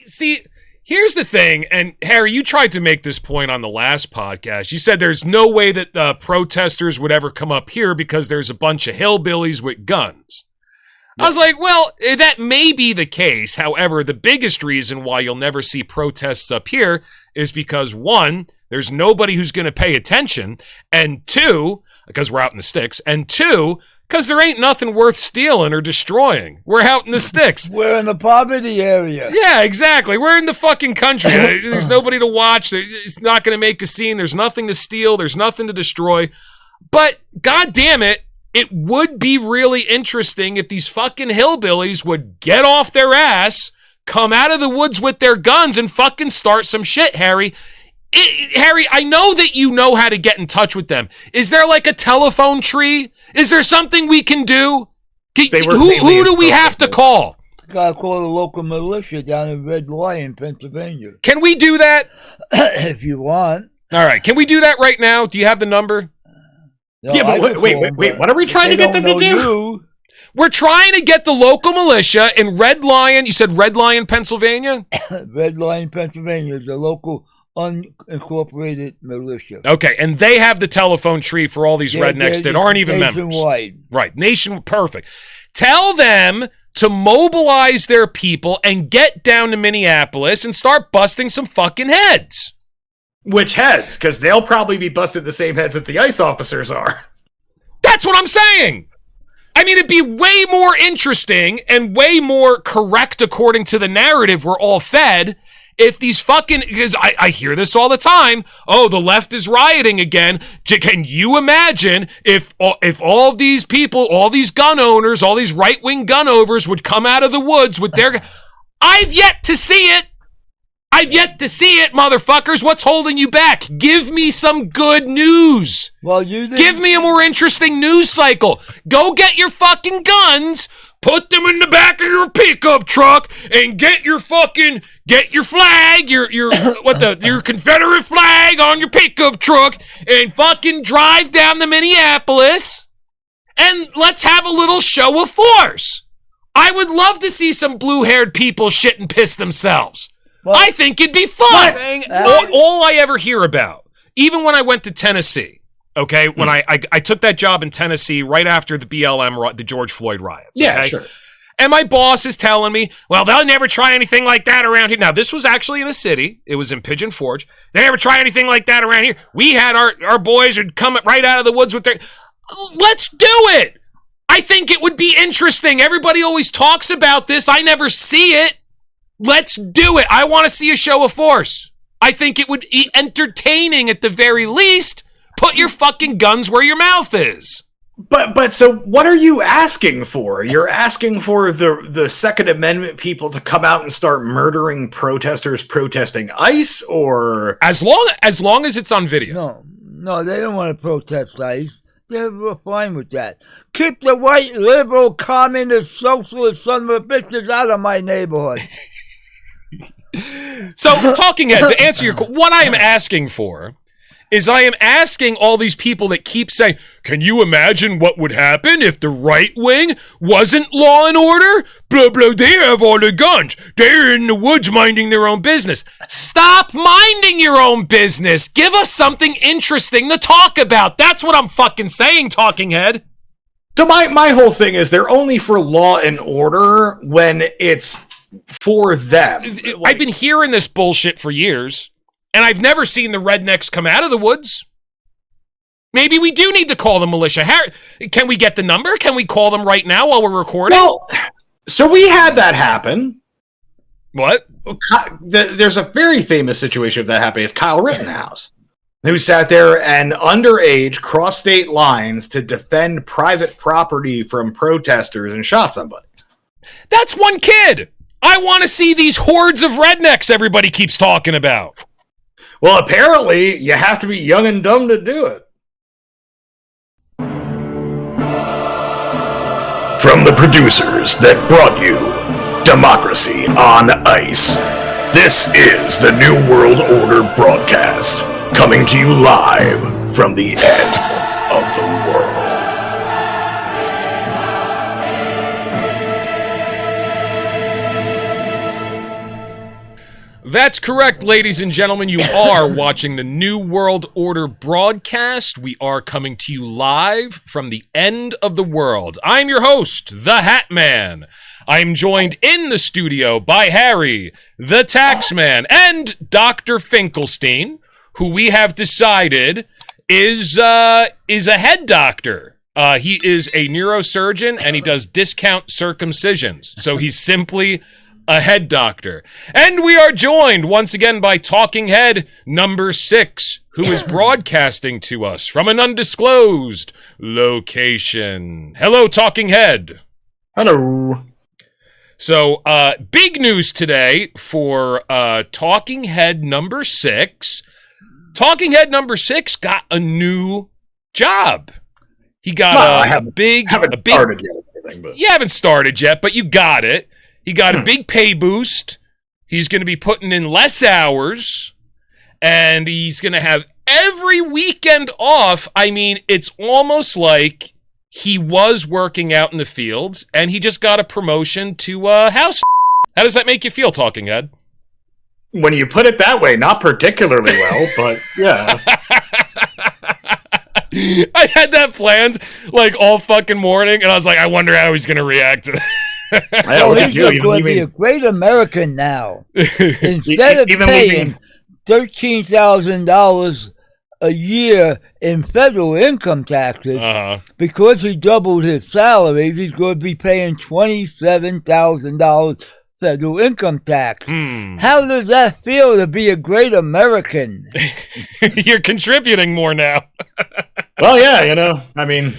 see, here's the thing, and Harry, you tried to make this point on the last podcast. You said there's no way that protesters would ever come up here because there's a bunch of hillbillies with guns. I was like, well, that may be the case. However, the biggest reason why you'll never see protests up here is because, one, there's nobody who's going to pay attention, and two, because we're out in the sticks, and two, because there ain't nothing worth stealing or destroying. We're out in the sticks. We're in the poverty area. Yeah, exactly. We're in the fucking country. There's nobody to watch. It's not going to make a scene. There's nothing to steal. There's nothing to destroy. But, god damn it, it would be really interesting if these fucking hillbillies would get off their ass, come out of the woods with their guns, and fucking start some shit, Harry. Harry, I know that you know how to get in touch with them. Is there like a telephone tree? Is there something we can do? Who do we have to call? Gotta call the local militia down in Red Lion, Pennsylvania. Can we do that? If you want. All right, can we do that right now? Do you have the number? No, yeah, but wait. What are we trying to get them to do? We're trying to get the local militia in Red Lion. You said Red Lion, Pennsylvania? Red Lion, Pennsylvania is the local unincorporated militia. Okay, and they have the telephone tree for all these rednecks that aren't even nationwide. Members. Right, perfect. Tell them to mobilize their people and get down to Minneapolis and start busting some fucking heads. Which heads? Because they'll probably be busted the same heads that the ICE officers are. That's what I'm saying. I mean, it'd be way more interesting and way more correct according to the narrative we're all fed if these fucking, because I hear this all the time, oh, the left is rioting again. Can you imagine if all of these people, all these gun owners, all these right-wing gun owners would come out of the woods with their, I've yet to see it. I've yet to see it, motherfuckers. What's holding you back? Give me some good news. Well, give me a more interesting news cycle. Go get your fucking guns, put them in the back of your pickup truck, and get your flag, your Confederate flag on your pickup truck, and fucking drive down to Minneapolis, and let's have a little show of force. I would love to see some blue-haired people shit and piss themselves. Well, I think it'd be fun. All I ever hear about, even when I went to Tennessee, okay, when I took that job in Tennessee right after the BLM, the George Floyd riots. Yeah, okay? Sure. And my boss is telling me, well, they'll never try anything like that around here. Now, this was actually in a city. It was in Pigeon Forge. They never try anything like that around here. We had our boys who'd come right out of the woods with their... Let's do it! I think it would be interesting. Everybody always talks about this. I never see it. Let's do it. I want to see a show of force. I think it would be entertaining at the very least. Put your fucking guns where your mouth is. But so what are you asking for? You're asking for the Second Amendment people to come out and start murdering protesters protesting ICE, or as long as it's on video. No, they don't want to protest ICE. They're fine with that. Keep the white, liberal, communist, socialist son of a bitches out of my neighborhood. So, Talking Head, to answer your question, what I am asking for is I am asking all these people that keep saying, can you imagine what would happen if the right wing wasn't law and order? Blah, blah, they have all the guns. They're in the woods minding their own business. Stop minding your own business. Give us something interesting to talk about. That's what I'm fucking saying, Talking Head. So my whole thing is they're only for law and order when it's for them. I've been hearing this bullshit for years. And I've never seen the rednecks come out of the woods. Maybe we do need to call the militia. Can we get the number? Can we call them right now while we're recording? Well, so we had that happen. What? There's a very famous situation of that happening. It's Kyle Rittenhouse, who sat there and underage crossed state lines to defend private property from protesters and shot somebody. That's one kid. I want to see these hordes of rednecks everybody keeps talking about. Well, apparently, you have to be young and dumb to do it. From the producers that brought you Democracy on Ice, this is the New World Order broadcast, coming to you live from the edge of the world. That's correct, ladies and gentlemen. You are watching the New World Order broadcast. We are coming to you live from the end of the world. I'm your host, the Hat Man. I'm joined in the studio by Harry, the Taxman, and Dr. Finkelstein, who we have decided is a head doctor. He is a neurosurgeon, and he does discount circumcisions. So he's simply a head doctor. And we are joined once again by Talking Head number 6, who is broadcasting to us from an undisclosed location. Hello, Talking Head. Hello. So, big news today for Talking Head number 6. Talking Head number 6 got a new job. He got a big... started yet, anything, but. You haven't started yet, but you got it. He got a big pay boost. He's going to be putting in less hours. And he's going to have every weekend off. I mean, it's almost like he was working out in the fields, and he just got a promotion to house. How does that make you feel, Talking Head? When you put it that way, not particularly well, but yeah. I had that planned like all fucking morning, and I was like, I wonder how he's going to react to that. He's going to be a great American now. Instead of paying $13,000 a year in federal income taxes, because he doubled his salary, he's going to be paying $27,000 federal income tax. How does that feel to be a great American? You're contributing more now. Well, yeah, I mean...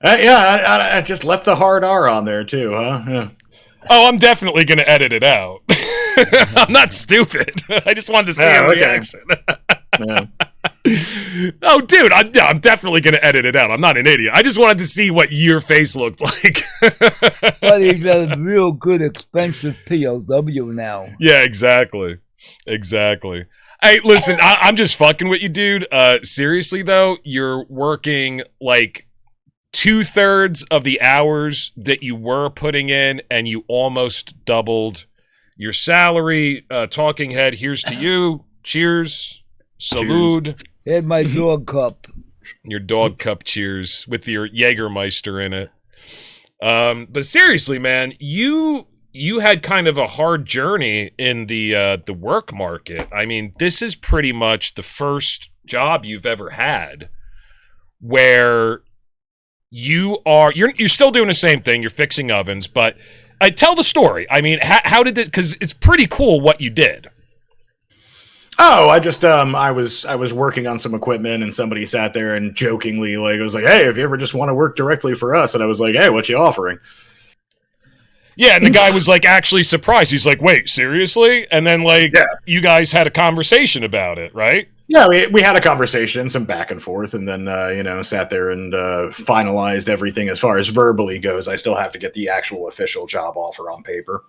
I just left the hard R on there, too, huh? Yeah. Oh, I'm definitely going to edit it out. I'm not stupid. I just wanted to see a reaction. Yeah. Oh, dude, I'm definitely going to edit it out. I'm not an idiot. I just wanted to see what your face looked like. But he's a real good, expensive POW now. Yeah, exactly. Hey, listen, I'm just fucking with you, dude. Seriously, though, you're working, like, 2/3 of the hours that you were putting in, and you almost doubled your salary. Talking Head, here's to you. Cheers. Salud. Here's my dog cup. Your dog cup cheers with your Jägermeister in it. But seriously, man, you had kind of a hard journey in the work market. I mean, this is pretty much the first job you've ever had where you're still doing the same thing. You're fixing ovens, but tell the story. I mean, how did it? Because it's pretty cool what you did. Oh, I just I was working on some equipment, and somebody sat there and jokingly was like, "Hey, if you ever just want to work directly for us," and I was like, "Hey, what you offering?" Yeah, and the guy was like actually surprised. He's like, "Wait, seriously?" And then you guys had a conversation about it, right? Yeah, we had a conversation, some back and forth, and then, sat there and finalized everything as far as verbally goes. I still have to get the actual official job offer on paper.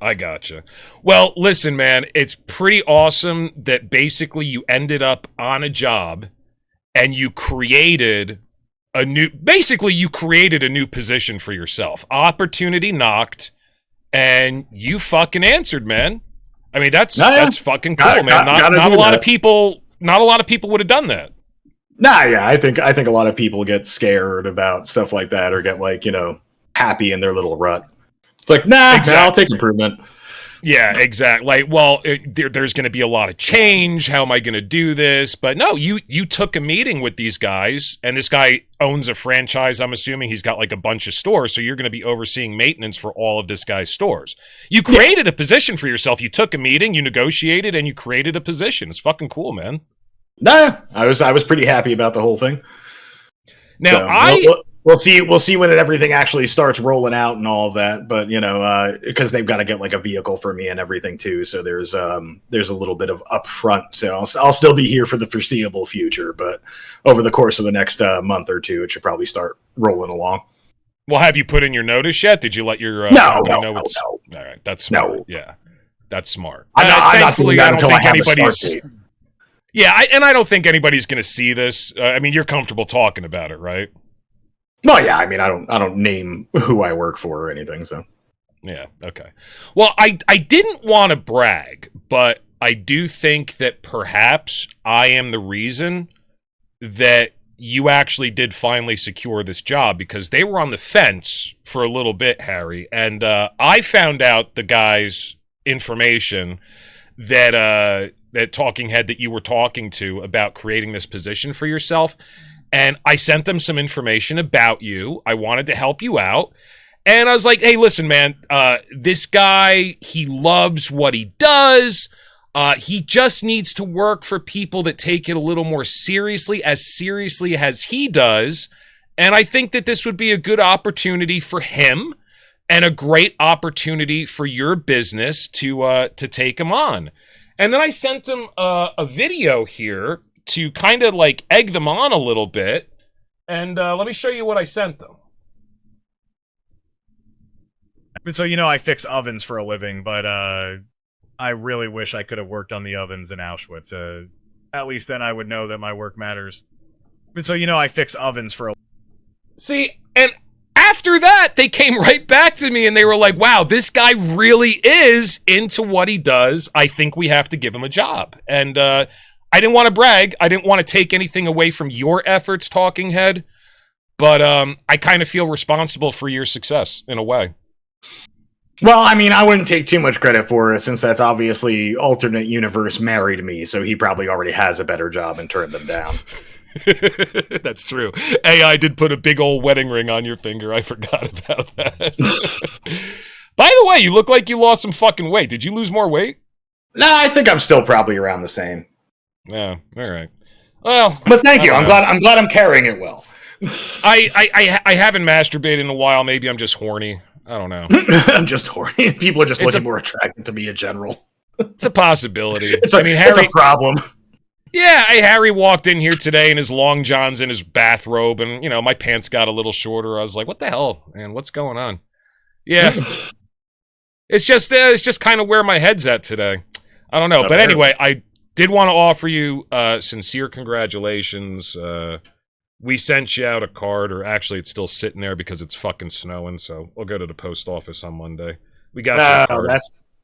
I gotcha. Well, listen, man, it's pretty awesome that basically you ended up on a job and you created a new position for yourself. Opportunity knocked and you fucking answered, man. I mean, that's fucking cool, man. Not a lot of people would have done that. Nah, yeah, I think a lot of people get scared about stuff like that, or get happy in their little rut. It's like, exactly. I'll take improvement. Yeah, exactly. Like, well, there's going to be a lot of change. How am I going to do this? But no, you took a meeting with these guys, and this guy owns a franchise. I'm assuming he's got like a bunch of stores, so you're going to be overseeing maintenance for all of this guy's stores. You created a position for yourself. You took a meeting, you negotiated, and you created a position. It's fucking cool, man. Nah, I was pretty happy about the whole thing. Now, We'll see when everything actually starts rolling out and all of that. But because they've got to get like a vehicle for me and everything too. So there's a little bit of upfront. So I'll still be here for the foreseeable future. But over the course of the next month or two, it should probably start rolling along. Well, have you put in your notice yet? Did you let your No. All right, that's smart. No. Yeah, that's smart. I'm not doing that until I have a start date. Yeah, I don't think anybody's going to see this. I mean, you're comfortable talking about it, right? No, yeah. I mean, I don't name who I work for or anything. So, Yeah, okay. Well, I didn't want to brag, but I do think that perhaps I am the reason that you actually did finally secure this job, because they were on the fence for a little bit, Harry, and I found out the guy's information that talking head that you were talking to about creating this position for yourself, and I sent them some information about you. I wanted to help you out. And I was like, hey, listen, man, this guy, he loves what he does. He just needs to work for people that take it a little more seriously as he does. And I think that this would be a good opportunity for him and a great opportunity for your business to take him on. And then I sent him a video here to kind of like egg them on a little bit. And let me show you what I sent them. So, you know, I fix ovens for a living, but I really wish I could have worked on the ovens in Auschwitz. At least then I would know that my work matters. So, you know, I fix ovens for a... See, and after that, they came right back to me and they were like, wow, this guy really is into what he does. I think we have to give him a job. And I didn't want to brag. I didn't want to take anything away from your efforts, Talking Head. But I kind of feel responsible for your success in a way. Well, I mean, I wouldn't take too much credit for it, since that's obviously alternate universe married me, so he probably already has a better job and turned them down. That's true. AI did put a big old wedding ring on your finger. I forgot about that. By the way, you look like you lost some fucking weight. Did you lose more weight? No, I think I'm still probably around the same. Yeah, all right. Well, but thank you. I'm glad I'm carrying it well. I haven't masturbated in a while. Maybe I'm just horny. I don't know. I'm just horny. People are just looking more attracted to me in general. It's a possibility. It's a problem. Yeah, Harry walked in here today in his long johns and his bathrobe, and, you know, my pants got a little shorter. I was like, what the hell, man? What's going on? Yeah. It's just kind of where my head's at today. I don't know. But anyway, I did want to offer you sincere congratulations. We sent you out a card, or actually it's still sitting there because it's fucking snowing, so we'll go to the post office on Monday. We got you a card.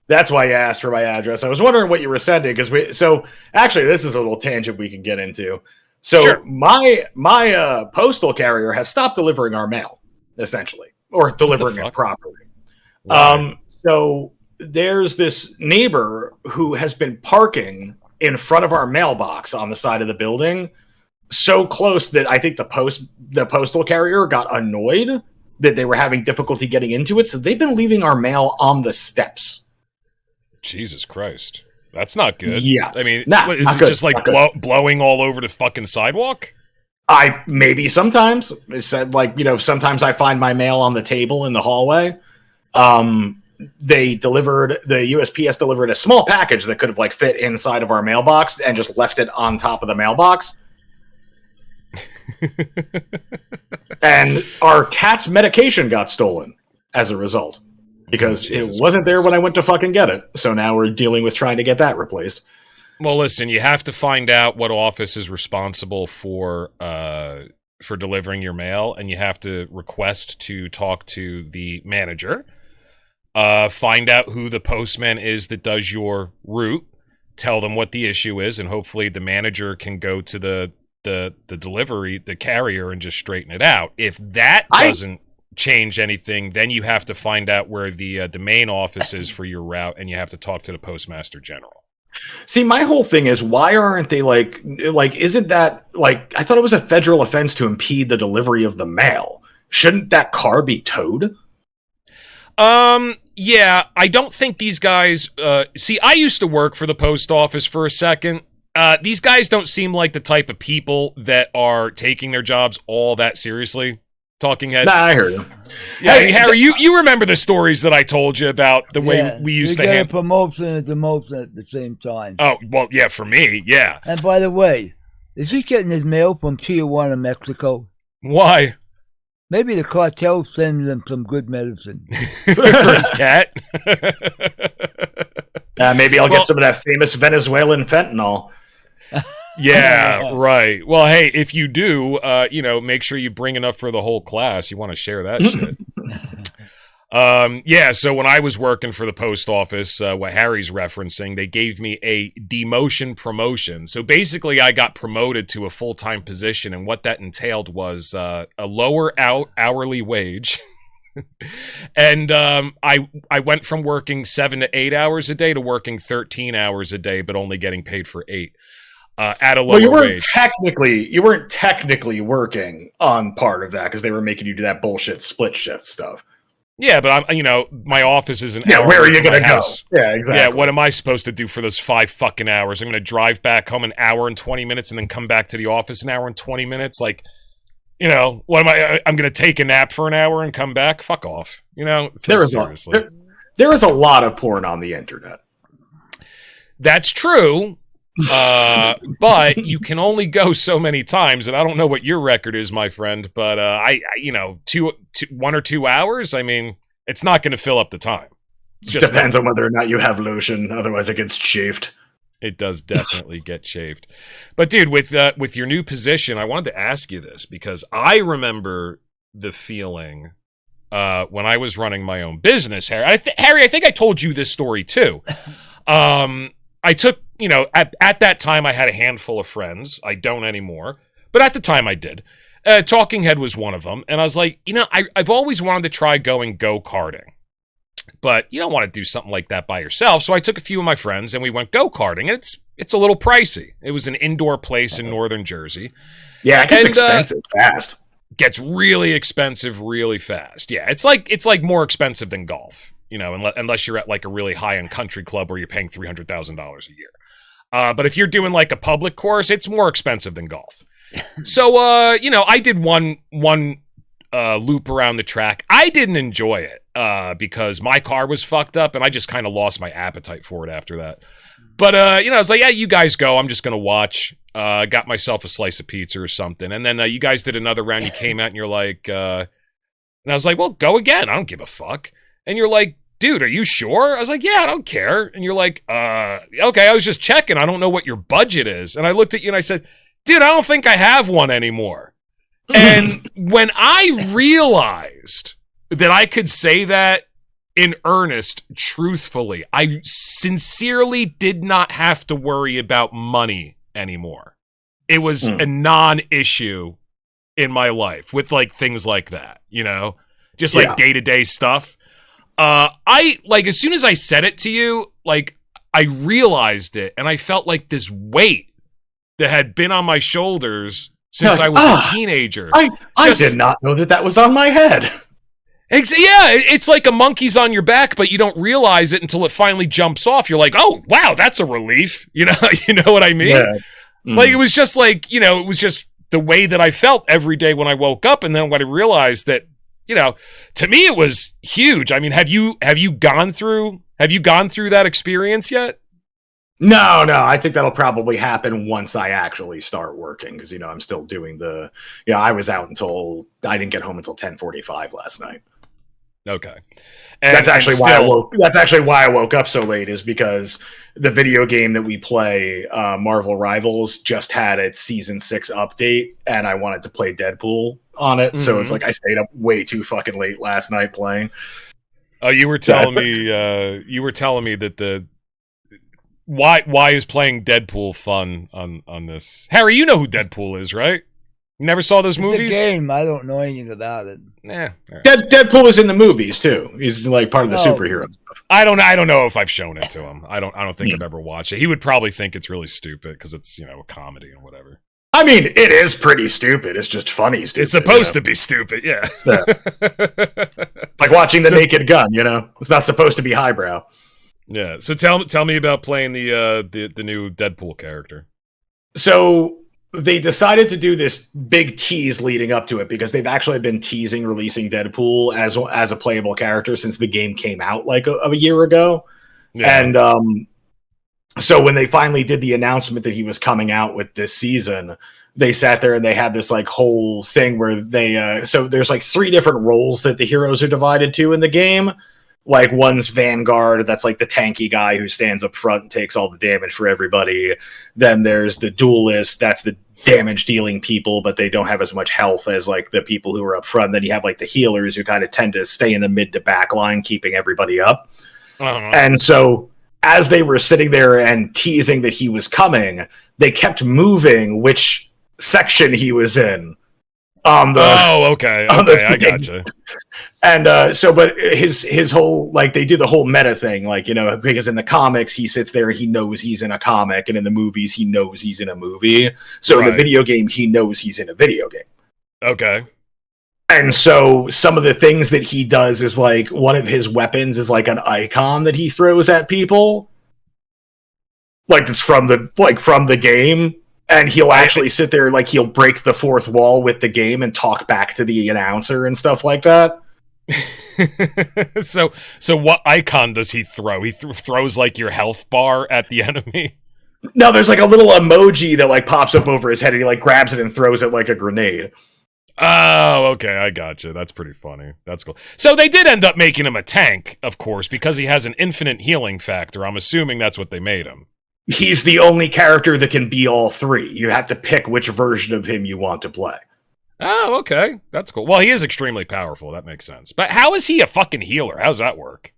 That's why you asked for my address. I was wondering what you were sending, because actually this is a little tangent we can get into. So sure. my postal carrier has stopped delivering our mail, essentially, or delivering it properly. Wow. So there's this neighbor who has been parking in front of our mailbox on the side of the building, so close that I think the postal carrier got annoyed that they were having difficulty getting into it, so they've been leaving our mail on the steps. Jesus Christ. That's not good. Yeah. I mean, is it just like blowing all over the fucking sidewalk? Maybe sometimes. It said, like, you know, sometimes I find my mail on the table in the hallway. The USPS delivered a small package that could have like fit inside of our mailbox and just left it on top of the mailbox. And our cat's medication got stolen as a result, because it wasn't there when I went to fucking get it. So now we're dealing with trying to get that replaced. Well, listen, you have to find out what office is responsible for delivering your mail, and you have to request to talk to the manager. Find out who the postman is that does your route. Tell them what the issue is, and hopefully the manager can go to the carrier, and just straighten it out. If that doesn't change anything, then you have to find out where the main office is for your route, and you have to talk to the postmaster general. See, my whole thing is, why aren't they like isn't that, like, I thought it was a federal offense to impede the delivery of the mail. Shouldn't that car be towed? Yeah, I don't think these guys, see, I used to work for the post office for a second. These guys don't seem like the type of people that are taking their jobs all that seriously. Talking Head. Nah, I heard you. Yeah, hey, Harry, you remember the stories that I told you about the way we used to handle... You get a promotion and demotion at the same time. Oh, well, yeah, for me, yeah. And by the way, is he getting his mail from Tijuana, Mexico? Why? Maybe the cartel sends him some good medicine. For his cat? Maybe I'll get some of that famous Venezuelan fentanyl. Yeah, right. Well, hey, if you do, make sure you bring enough for the whole class. You want to share that shit. Yeah, so when I was working for the post office, what Harry's referencing, they gave me a demotion promotion. So basically, I got promoted to a full-time position, and what that entailed was a lower hourly wage. And I went from working 7 to 8 hours a day to working 13 hours a day, but only getting paid for 8 at a lower wage. You weren't technically working on part of that because they were making you do that bullshit split shift stuff. Yeah, but my office is an hour. Where are you going to go? House. Yeah, exactly. Yeah, what am I supposed to do for those 5 fucking hours? I'm going to drive back home an hour and 20 minutes and then come back to the office an hour and 20 minutes? Like, what am I? I'm going to take a nap for an hour and come back? Fuck off. Seriously. There is a lot of porn on the internet. That's true. But you can only go so many times, and I don't know what your record is, my friend, but 1 or 2 hours, I mean, it's not going to fill up the time. It just depends on whether or not you have lotion, otherwise it gets chafed. It does definitely get shaved. But dude, with your new position, I wanted to ask you this because I remember the feeling when I was running my own business, Harry. Harry, I think I told you this story too. I took, at that time I had a handful of friends. I don't anymore, but at the time I did. Talking Head was one of them, and I was like, I've always wanted to try going go-karting. But you don't want to do something like that by yourself. So I took a few of my friends and we went go-karting. And it's a little pricey. It was an indoor place in northern Jersey. Yeah, it gets expensive fast. Gets really expensive really fast. Yeah, it's like more expensive than golf, unless you're at like a really high-end country club where you're paying $300,000 a year. But if you're doing like a public course, it's more expensive than golf. So I did one loop around the track. I didn't enjoy it because my car was fucked up and I just kind of lost my appetite for it after that. But, I was like, yeah, you guys go. I'm just going to watch. Got myself a slice of pizza or something. And then you guys did another round. You came out and you're like, and I was like, well, go again. I don't give a fuck. And you're like, dude, are you sure? I was like, yeah, I don't care. And you're like, okay, I was just checking. I don't know what your budget is. And I looked at you and I said, dude, I don't think I have one anymore. And when I realized that I could say that in earnest, truthfully, I sincerely did not have to worry about money anymore. It was a non-issue in my life with like things like that, just like day-to-day stuff. As soon as I said it to you, like I realized it and I felt like this weight that had been on my shoulders since I was a teenager. I did not know that was on my head. Yeah, it's like a monkey's on your back, but you don't realize it until it finally jumps off. You're like, oh, wow, that's a relief. You know what I mean? Yeah. Like, it was just like, it was just the way that I felt every day when I woke up. And then when I realized that, to me, it was huge. I mean, have you gone through that experience yet? No, I think that'll probably happen once I actually start working because, I'm still doing I was out I didn't get home until 10:45 last night. Okay. That's actually why I woke up so late is because the video game that we play, Marvel Rivals, just had its season 6 update and I wanted to play Deadpool on it. Mm-hmm. So it's like I stayed up way too fucking late last night playing. Oh, you were telling me that why is playing Deadpool fun on this? Harry, you know who Deadpool is, right? You never saw those movies? It's a game. I don't know anything about it. Yeah. Right. Deadpool is in the movies too. He's like part of the superhero stuff. I don't know if I've shown it to him. I don't think I've ever watched it. He would probably think it's really stupid because it's, a comedy and whatever. I mean, it is pretty stupid. It's just funny stupid. It's supposed to be stupid, yeah. Like watching The Naked Gun, It's not supposed to be highbrow. Yeah. So tell me about playing the new Deadpool character. So they decided to do this big tease leading up to it because they've actually been teasing releasing Deadpool as a playable character since the game came out like a year ago. Yeah. And so when they finally did the announcement that he was coming out with this season, they sat there and they had this like whole thing where they so there's like 3 different roles that the heroes are divided to in the game. Like one's Vanguard, that's like the tanky guy who stands up front and takes all the damage for everybody. Then there's the Duelist, that's the damage dealing people, but they don't have as much health as like the people who are up front. Then you have like the healers who kind of tend to stay in the mid to back line, keeping everybody up. And so as they were sitting there and teasing that he was coming, they kept moving which section he was in. Okay, I gotcha. And but his whole, like, they do the whole meta thing, like, you know, because in the comics he sits there and he knows he's in a comic, and in the movies he knows he's in a movie. So in the video game he knows he's in a video game. Okay. And so some of the things that he does is like one of his weapons is like an icon that he throws at people, like it's from the game. And he'll actually sit there, like, he'll break the fourth wall with the game and talk back to the announcer and stuff like that. So what icon does he throw? He throws, like, your health bar at the enemy? No, there's, like, a little emoji that, like, pops up over his head, and he, like, grabs it and throws it like a grenade. Oh, okay, I gotcha. That's pretty funny. That's cool. So they did end up making him a tank, of course, because he has an infinite healing factor. I'm assuming that's what they made him. He's the only character that can be all three. You have to pick which version of him you want to play. Oh, okay. That's cool. Well, he is extremely powerful. That makes sense. But how is he a fucking healer? How does that work?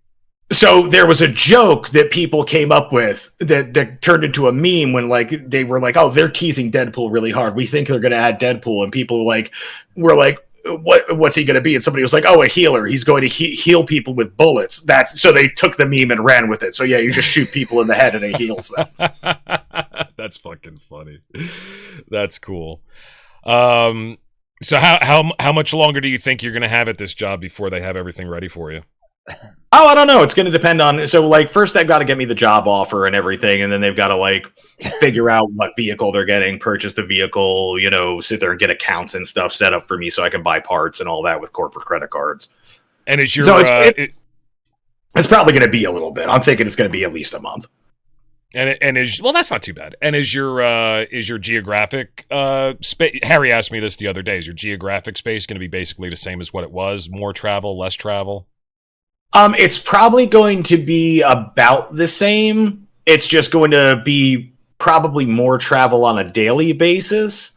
So there was a joke that people came up with that turned into a meme when, like, they were like, oh, they're teasing Deadpool really hard. We think they're going to add Deadpool. And people were like, what's he going to be? And somebody was like, oh, a healer. He's going to heal people with bullets. So they took the meme and ran with it. So yeah, you just shoot people in the head and it heals them. That's fucking funny. That's cool. So how much longer do you think you're going to have at this job before they have everything ready for you? Oh, I don't know. It's going to depend on... So, like, first they've got to get me the job offer and everything, and then they've got to, like, figure out what vehicle they're getting, purchase the vehicle, you know, sit there and get accounts and stuff set up for me so I can buy parts and all that with corporate credit cards. And is your... So it's probably going to be a little bit. I'm thinking it's going to be at least a month. And is... Well, that's not too bad. And is your geographic space... Harry asked me this the other day. Is your geographic space going to be basically the same as what it was? More travel, less travel? It's probably going to be about the same. It's just going to be probably more travel on a daily basis.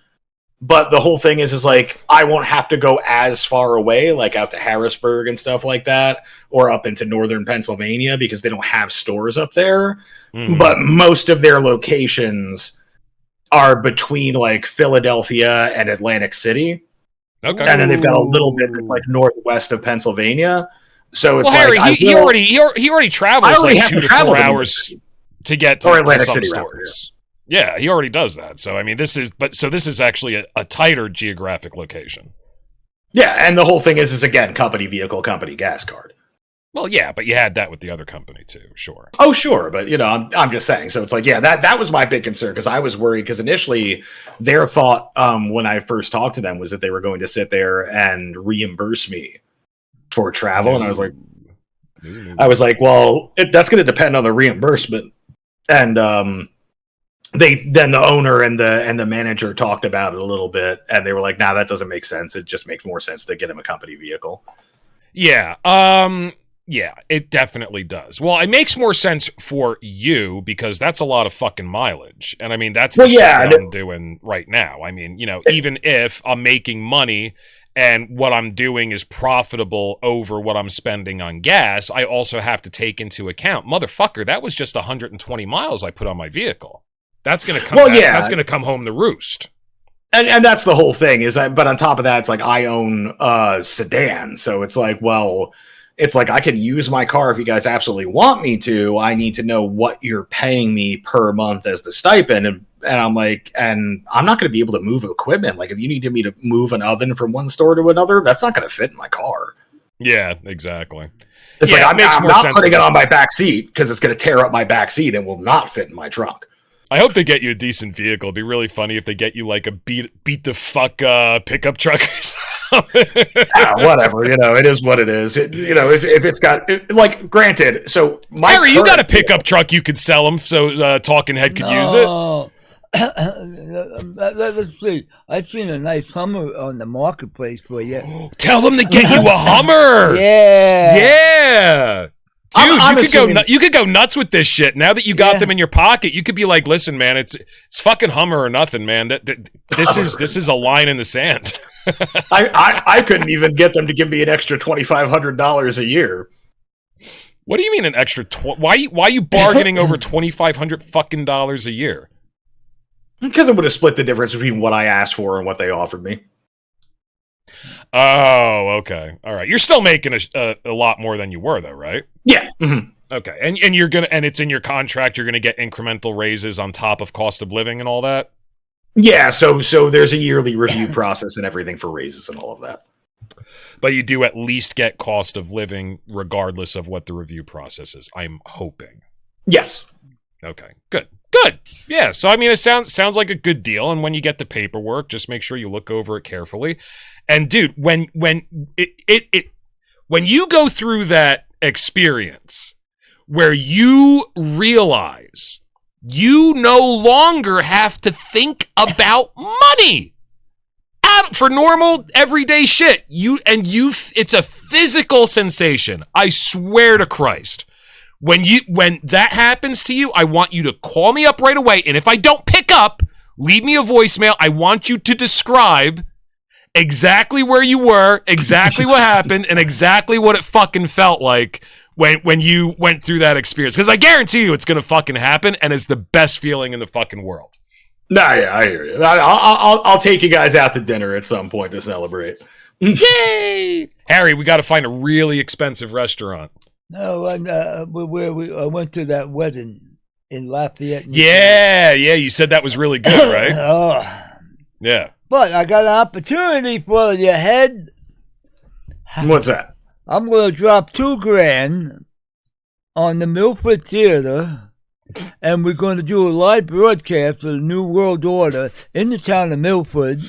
But the whole thing is like, I won't have to go as far away, like out to Harrisburg and stuff like that, or up into northern Pennsylvania, because they don't have stores up there. Mm-hmm. But most of their locations are between, like, Philadelphia and Atlantic City. Okay. And then they've got a little bit that's, like, northwest of Pennsylvania. So it's Harry, like he already travels like 2 to 4 hours to get to some stores. Yeah, he already does that. So I mean, this is actually a tighter geographic location. Yeah, and the whole thing is again, company vehicle, company gas card. Well, yeah, but you had that with the other company too, sure. Oh, sure, but you know, I'm just saying. So it's like, yeah, that was my big concern, because I was worried, because initially their thought when I first talked to them was that they were going to sit there and reimburse me for travel, and I was like, well, that's going to depend on the reimbursement. And then the owner and the manager talked about it a little bit, and they were like, nah, that doesn't make sense. It just makes more sense to get him a company vehicle. Yeah, yeah, it definitely does. Well, it makes more sense for you, because that's a lot of fucking mileage, and I mean, that's the shit that I'm doing right now. I mean, you know, even if I'm making money and what I'm doing is profitable over what I'm spending on gas, I also have to take into account, motherfucker, that was just 120 miles I put on my vehicle. That's going to come that's going to come home to roost. And that's the whole thing, but on top of that, it's like, I own a sedan, so it's like, well, it's like, I can use my car if you guys absolutely want me to. I need to know what you're paying me per month as the stipend. And I'm like, and I'm not going to be able to move equipment. Like, if you needed me to move an oven from one store to another, that's not going to fit in my car. Yeah, exactly. It's like, I'm not putting it on my back seat, because it's going to tear up my back seat and will not fit in my trunk. I hope they get you a decent vehicle. It'd be really funny if they get you like a beat the fuck pickup truck or something. Whatever, you know, it is what it is. You know, if it's got, like, granted, so Harry, you got a pickup truck you could sell them, so Talking Head could use it. Let's see. I've seen a nice Hummer on the marketplace for you. Tell them to get you a Hummer. Yeah. Yeah. Dude, you could go nuts with this shit. Now that you got them in your pocket, you could be like, "Listen, man, it's fucking Hummer or nothing, man. This is a line in the sand." I couldn't even get them to give me an extra $2,500 a year. What do you mean an extra? Why are you bargaining over $2,500 fucking dollars a year? Because it would have split the difference between what I asked for and what they offered me. Oh, okay, all right. You're still making a lot more than you were, though, right? Yeah. Mm-hmm. Okay, and it's in your contract. You're gonna get incremental raises on top of cost of living and all that. Yeah. So there's a yearly review process and everything for raises and all of that. But you do at least get cost of living regardless of what the review process is, I'm hoping. Yes. Okay, good. Yeah, so I mean, it sounds like a good deal, and when you get the paperwork, just make sure you look over it carefully. And dude, when you go through that experience where you realize you no longer have to think about money for normal everyday shit, it's a physical sensation. I swear to Christ. When that happens to you, I want you to call me up right away, and if I don't pick up, leave me a voicemail. I want you to describe exactly where you were, exactly what happened, and exactly what it fucking felt like when you went through that experience. Because I guarantee you it's gonna fucking happen, and it's the best feeling in the fucking world. Nah, yeah, I hear you. I'll take you guys out to dinner at some point to celebrate. Yay! Harry, we got to find a really expensive restaurant. No, I went to that wedding in Lafayette. Yeah, you said that was really good, right? Oh. Yeah. But I got an opportunity for your head. What's that? I'm going to drop $2,000 on the Milford Theater, and we're going to do a live broadcast for the New World Order in the town of Milford.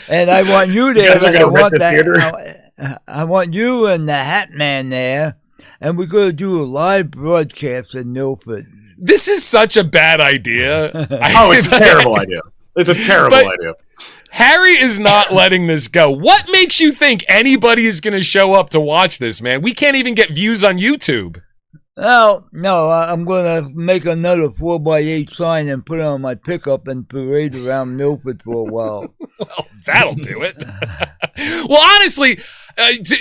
And I want you there. I want you and the Hat Man there, and we're going to do a live broadcast in Milford. This is such a bad idea. It's a terrible idea. It's a terrible idea. Harry is not letting this go. What makes you think anybody is going to show up to watch this, man? We can't even get views on YouTube. No, I'm going to make another 4x8 sign and put it on my pickup and parade around Milford for a while. Well, that'll do it. Well, honestly,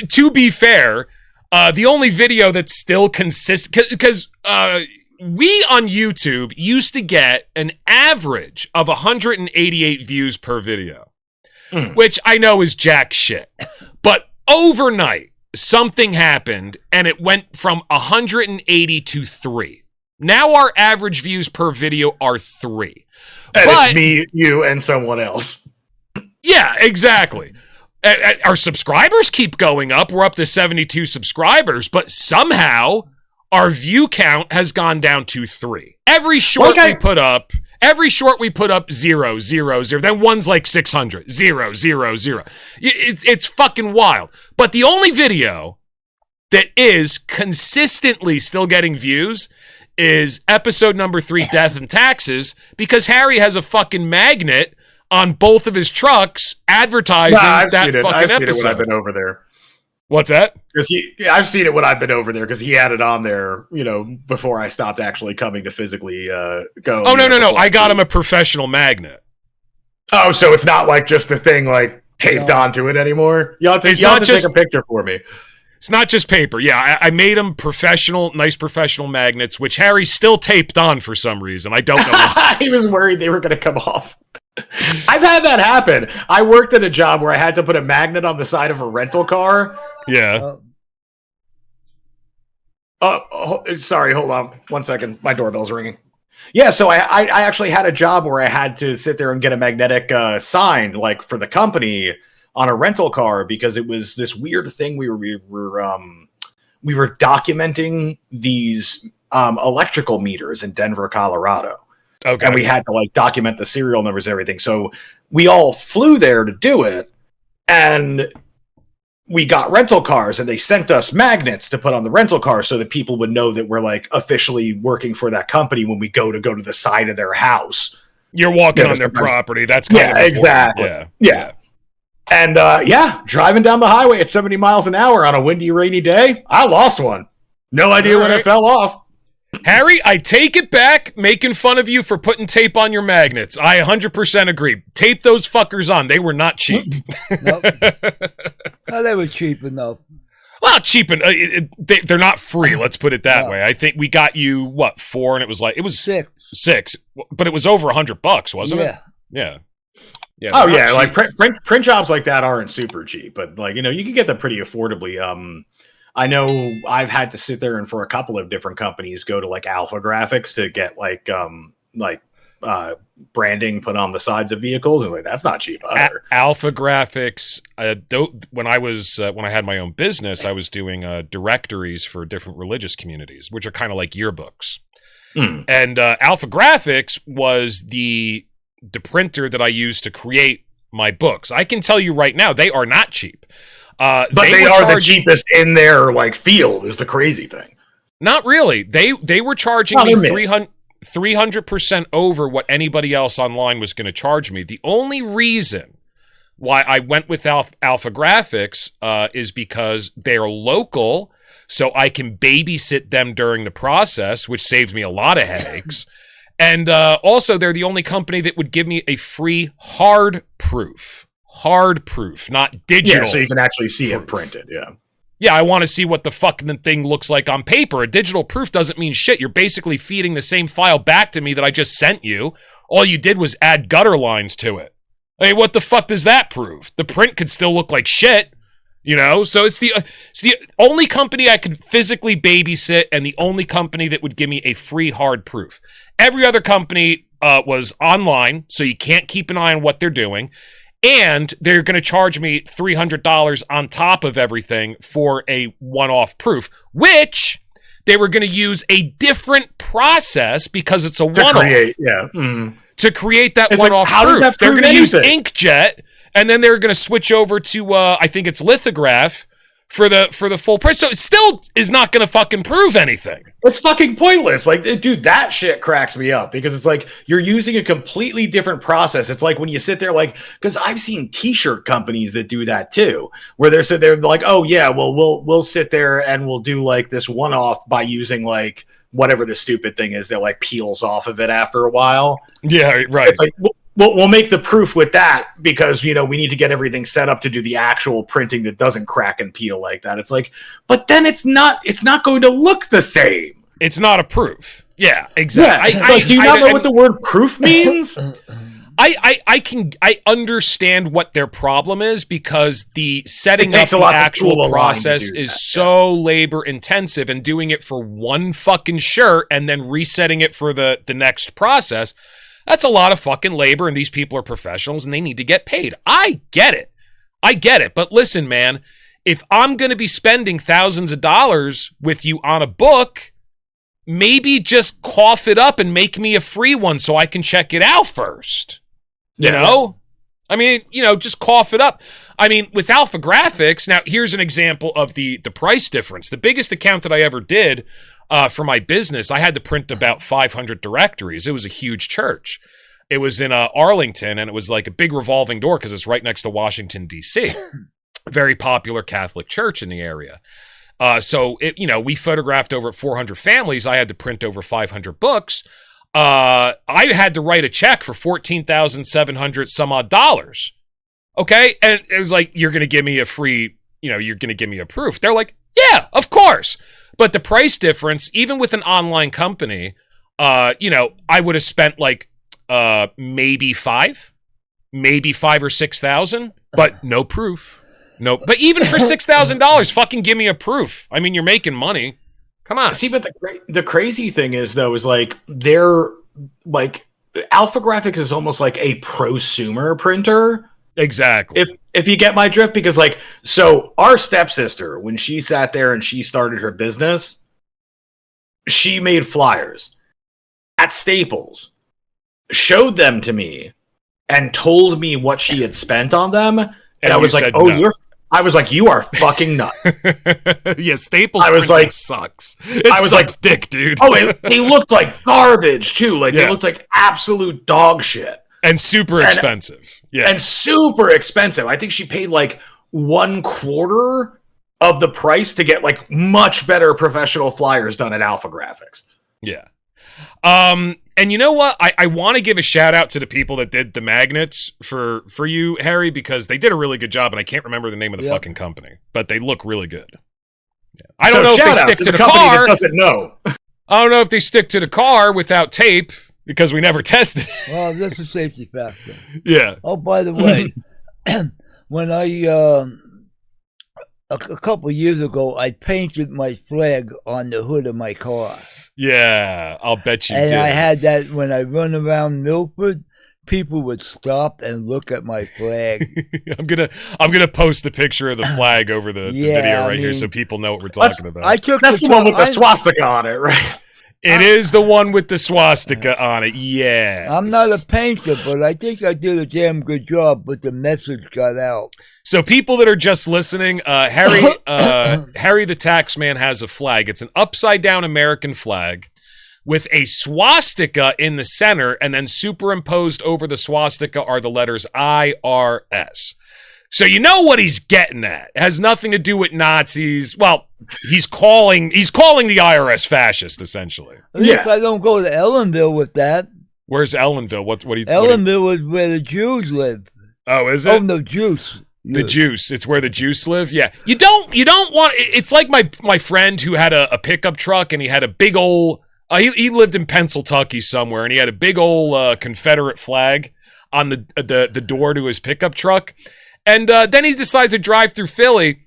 to be fair, the only video that's still consistent, because we on YouTube used to get an average of 188 views per video, which I know is jack shit. But overnight, something happened, and it went from 180 to 3. Now our average views per video are 3. And it's me, you, and someone else. Yeah, exactly. Our subscribers keep going up. We're up to 72 subscribers, but somehow our view count has gone down to 3. Every short we put up, 0, 0, 0. Then one's like 600, 0, 0, 0. It's fucking wild. But the only video that is consistently still getting views is episode number 3, Death and Taxes, because Harry has a fucking magnet on both of his trucks advertising I've that seen fucking I've seen episode. it when I've been over there. What's that? I've seen it when I've been over there because he had it on there, before I stopped actually coming to physically go. Oh, no. I got him a professional magnet. Oh, so it's not like just the thing like taped onto it anymore? You'll have to take a picture for me. It's not just paper. Yeah, I made him nice professional magnets, which Harry still taped on for some reason. I don't know why. He was worried they were going to come off. I've had that happen. I worked at a job where I had to put a magnet on the side of a rental car. Yeah. Sorry, hold on 1 second. My doorbell's ringing. Yeah, so I actually had a job where I had to sit there and get a magnetic sign, like for the company, on a rental car because it was this weird thing. We were documenting these electrical meters in Denver, Colorado. Okay. And we had to document the serial numbers and everything. So we all flew there to do it, and we got rental cars, and they sent us magnets to put on the rental car so that people would know that we're officially working for that company when we go to the side of their house. You're walking on their property. That's kind of exactly. Yeah. And driving down the highway at 70 miles an hour on a windy, rainy day, I lost one. No idea when it fell off. Harry, I take it back, making fun of you for putting tape on your magnets. I 100% agree. Tape those fuckers on. They were not cheap. Nope. Well, they were cheap enough. Well, cheap and they're not free. Let's put it that way. I think we got you what 4, and it was six, but it was over $100, wasn't it? Yeah. Yeah. Oh yeah, like print jobs like that aren't super cheap, but like you can get them pretty affordably. I know I've had to sit there and for a couple of different companies go to like Alpha Graphics to get branding put on the sides of vehicles. It's like that's not cheap either. Alpha Graphics. When I had my own business, I was doing directories for different religious communities, which are kind of like yearbooks. And Alpha Graphics was the printer that I used to create my books. I can tell you right now, they are not cheap. But they are the cheapest in their like field is the crazy thing. Not really. They were charging me 300% over what anybody else online was going to charge me. The only reason why I went with Alpha Graphics is because they're local, so I can babysit them during the process, which saves me a lot of headaches. And also, they're the only company that would give me a free hard proof, not digital. Yeah, so you can actually see it printed. Yeah, I want to see what the fucking thing looks like on paper. A digital proof doesn't mean shit. You're basically feeding the same file back to me that I just sent you. All you did was add gutter lines to it. I mean, what the fuck does that prove? The print could still look like shit, So it's the only company I could physically babysit, and the only company that would give me a free hard proof. Every other company was online, so you can't keep an eye on what they're doing. And they're going to charge me $300 on top of everything for a one-off proof, which they were going to use a different process because it's a one-off. To create that one-off proof. They're going to use inkjet, and then they're going to switch over to, I think it's lithograph, for the full price. So it still is not going to fucking prove anything. It's fucking pointless. Like, dude, that shit cracks me up because it's like you're using a completely different process. It's like when you sit there, like, because I've seen t-shirt companies that do that too, where they're sitting there like, oh yeah, well, we'll sit there and we'll do like this one-off by using like whatever the stupid thing is that like peels off of it after a while. Yeah, right. It's like, we'll make the proof with that because, we need to get everything set up to do the actual printing that doesn't crack and peel like that. It's like, but then it's not going to look the same. It's not a proof. Yeah, exactly. Yeah. Do you not know what the word proof means? I understand what their problem is because the setting up the actual process is so labor intensive, and doing it for one fucking shirt and then resetting it for the next process. That's a lot of fucking labor, and these people are professionals, and they need to get paid. I get it. But listen, man, if I'm going to be spending thousands of dollars with you on a book, maybe just cough it up and make me a free one so I can check it out first. You know? I mean, just cough it up. I mean, with Alpha Graphics, now here's an example of the price difference. The biggest account that I ever did for my business, I had to print about 500 directories. It was a huge church. It was in Arlington, and it was like a big revolving door because it's right next to Washington, D.C. Very popular Catholic church in the area. So, we photographed over 400 families. I had to print over 500 books. I had to write a check for $14,700 some odd dollars. Okay? And it was like, you're going to give me a free, you're going to give me a proof. They're like, yeah, of course. But the price difference, even with an online company, I would have spent like maybe $5,000 or $6,000, but no proof. No, but even for $6,000, fucking give me a proof. I mean, you're making money. Come on. See, but the crazy thing is, though, is like they're like Alpha Graphics is almost like a prosumer printer. Exactly. If you get my drift, because like, so our stepsister, when she sat there and she started her business, she made flyers at Staples, showed them to me, and told me what she had spent on them. And I was like, you are fucking nuts. Yeah, Staples printing sucks. It sucks dick, dude. They looked like garbage too. Like they looked like absolute dog shit. And super expensive. Yeah. And super expensive. I think she paid like 1/4 of the price to get like much better professional flyers done at Alpha Graphics. Yeah. And you know what? I want to give a shout out to the people that did the magnets for you, Harry, because they did a really good job, and I can't remember the name of the fucking company, but they look really good. Yeah. I don't know if they stick to the car. That doesn't know. I don't know if they stick to the car without tape because we never tested it. Well, that's a safety factor. Yeah. Oh, by the way, when I a couple of years ago, I painted my flag on the hood of my car. Yeah, I'll bet you did. did. And I had that when I run around Milford. People would stop and look at my flag. I'm gonna post a picture of the flag over the video here so people know what we're talking about. That's the one with the swastika on it, right? It is the one with the swastika on it. Yeah. I'm not a painter, but I think I did a damn good job. But the message got out. So people that are just listening, Harry the Taxman has a flag. It's an upside down American flag with a swastika in the center, and then superimposed over the swastika are the letters IRS. So you know what he's getting at. It has nothing to do with Nazis. Well, he's calling the IRS fascist, essentially. At least I don't go to Ellenville with that. Where's Ellenville? What do you? Ellenville is where the Jews live. Oh, is it? Oh, no, Juice. The juice. It's where the juice live. Yeah. You don't want. It's like my friend who had a pickup truck, and he had a big old. He lived in Pennsylvania somewhere, and he had a big old Confederate flag on the door to his pickup truck. And then he decides to drive through Philly,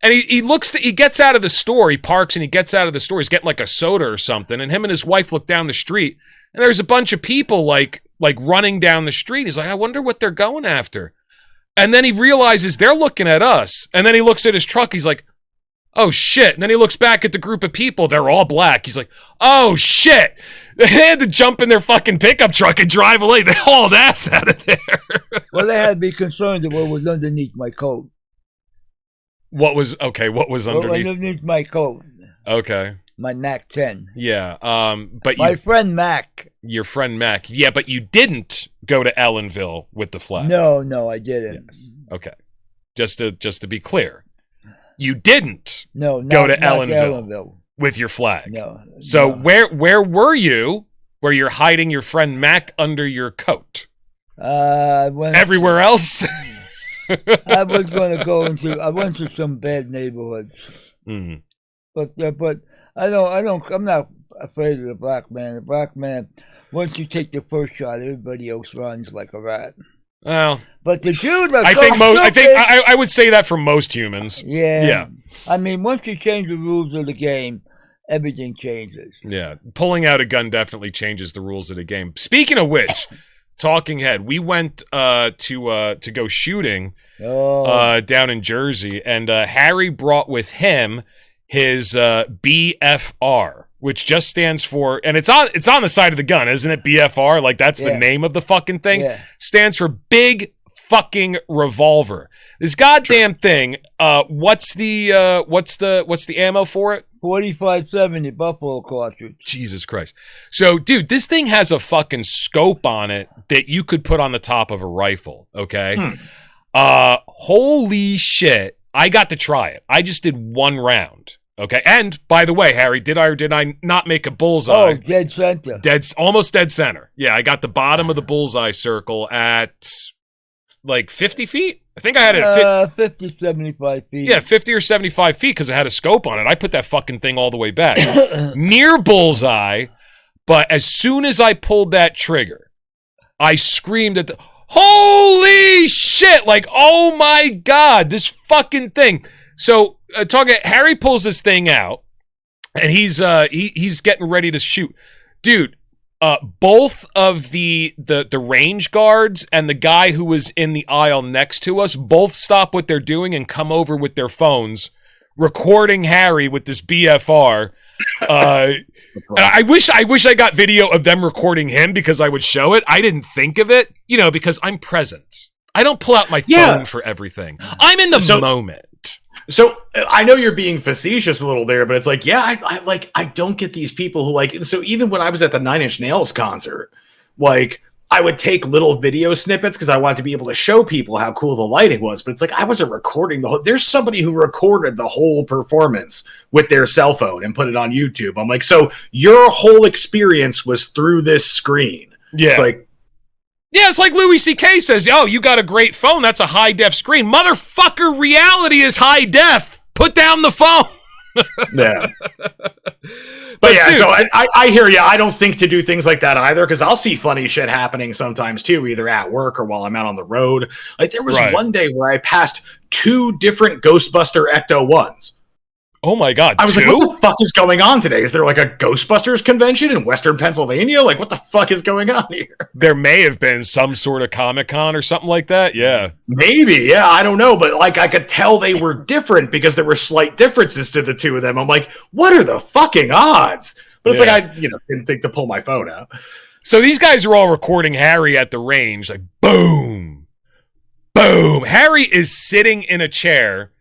and he gets out of the store. He parks and he gets out of the store. He's getting like a soda or something, and him and his wife look down the street, and there's a bunch of people like running down the street. He's like, I wonder what they're going after. And then he realizes they're looking at us, and then he looks at his truck. He's like, oh, shit. And then he looks back at the group of people. They're all black. He's like, oh, shit. They had to jump in their fucking pickup truck and drive away. They hauled ass out of there. Well, they had to be concerned of what was underneath my coat. What was underneath? Underneath my coat. Okay. My Mac 10. Yeah. But my friend Mac. Your friend Mac. Yeah, but you didn't go to Ellenville with the flag. No, I didn't. Yes. Okay. Just to be clear. You didn't go to Ellenville with your flag. No. So where were you where you're hiding your friend Mac under your coat? Everywhere else? I was going to go I went to some bad neighborhoods. Mm. But I'm not afraid of the black man. The black man, once you take the first shot, everybody else runs like a rat. Well, but the Jews are I would say that for most humans. Yeah. I mean, once you change the rules of the game, everything changes. Yeah. Pulling out a gun definitely changes the rules of the game. Speaking of which, talking head, we went to go shooting down in Jersey, and Harry brought with him his BFR, which just stands for, and it's on the side of the gun, isn't it? BFR, like that's the name of the fucking thing. Yeah. Stands for big fucking revolver. This goddamn thing. What's the ammo for it? 4570 Buffalo cartridge. Jesus Christ. So, dude, this thing has a fucking scope on it that you could put on the top of a rifle. Okay. Holy shit. I got to try it. I just did one round. Okay. And by the way, Harry, did I or did I not make a bullseye? Oh, dead center. Almost dead center. Yeah. I got the bottom of the bullseye circle at like 50 feet. I think I had it at 50, 75 feet. Yeah, 50 or 75 feet because it had a scope on it. I put that fucking thing all the way back. Near bullseye, but as soon as I pulled that trigger, I screamed at holy shit! Like, oh my God, this fucking thing. So, Harry pulls this thing out, and he's getting ready to shoot. Dude, both of the range guards and the guy who was in the aisle next to us both stop what they're doing and come over with their phones, recording Harry with this BFR. I wish I got video of them recording him because I would show it. I didn't think of it, because I'm present. I don't pull out my phone for everything. I'm in the moment. So I know you're being facetious a little there, but it's like, I don't get these people who so even when I was at the Nine Inch Nails concert, I would take little video snippets because I wanted to be able to show people how cool the lighting was. But it's like I wasn't recording the whole. There's somebody who recorded the whole performance with their cell phone and put it on YouTube. I'm like, so your whole experience was through this screen. Yeah. It's like, yeah, it's like Louis C.K. says, "Oh, you got a great phone. That's a high def screen, motherfucker. Reality is high def. Put down the phone." yeah. But yeah, so I hear you. I don't think to do things like that either, because I'll see funny shit happening sometimes too, either at work or while I'm out on the road. Like there was one day where I passed 2 different Ghostbuster Ecto-1s. Oh my God, I was like, what the fuck is going on today? Is there like a Ghostbusters convention in Western Pennsylvania? Like, what the fuck is going on here? There may have been some sort of Comic-Con or something like that, yeah. Maybe, yeah, I don't know. But like, I could tell they were different because there were slight differences to the 2 of them. I'm like, what are the fucking odds? But it's like, I didn't think to pull my phone out. So these guys are all recording Harry at the range, like, boom, boom. Harry is sitting in a chair,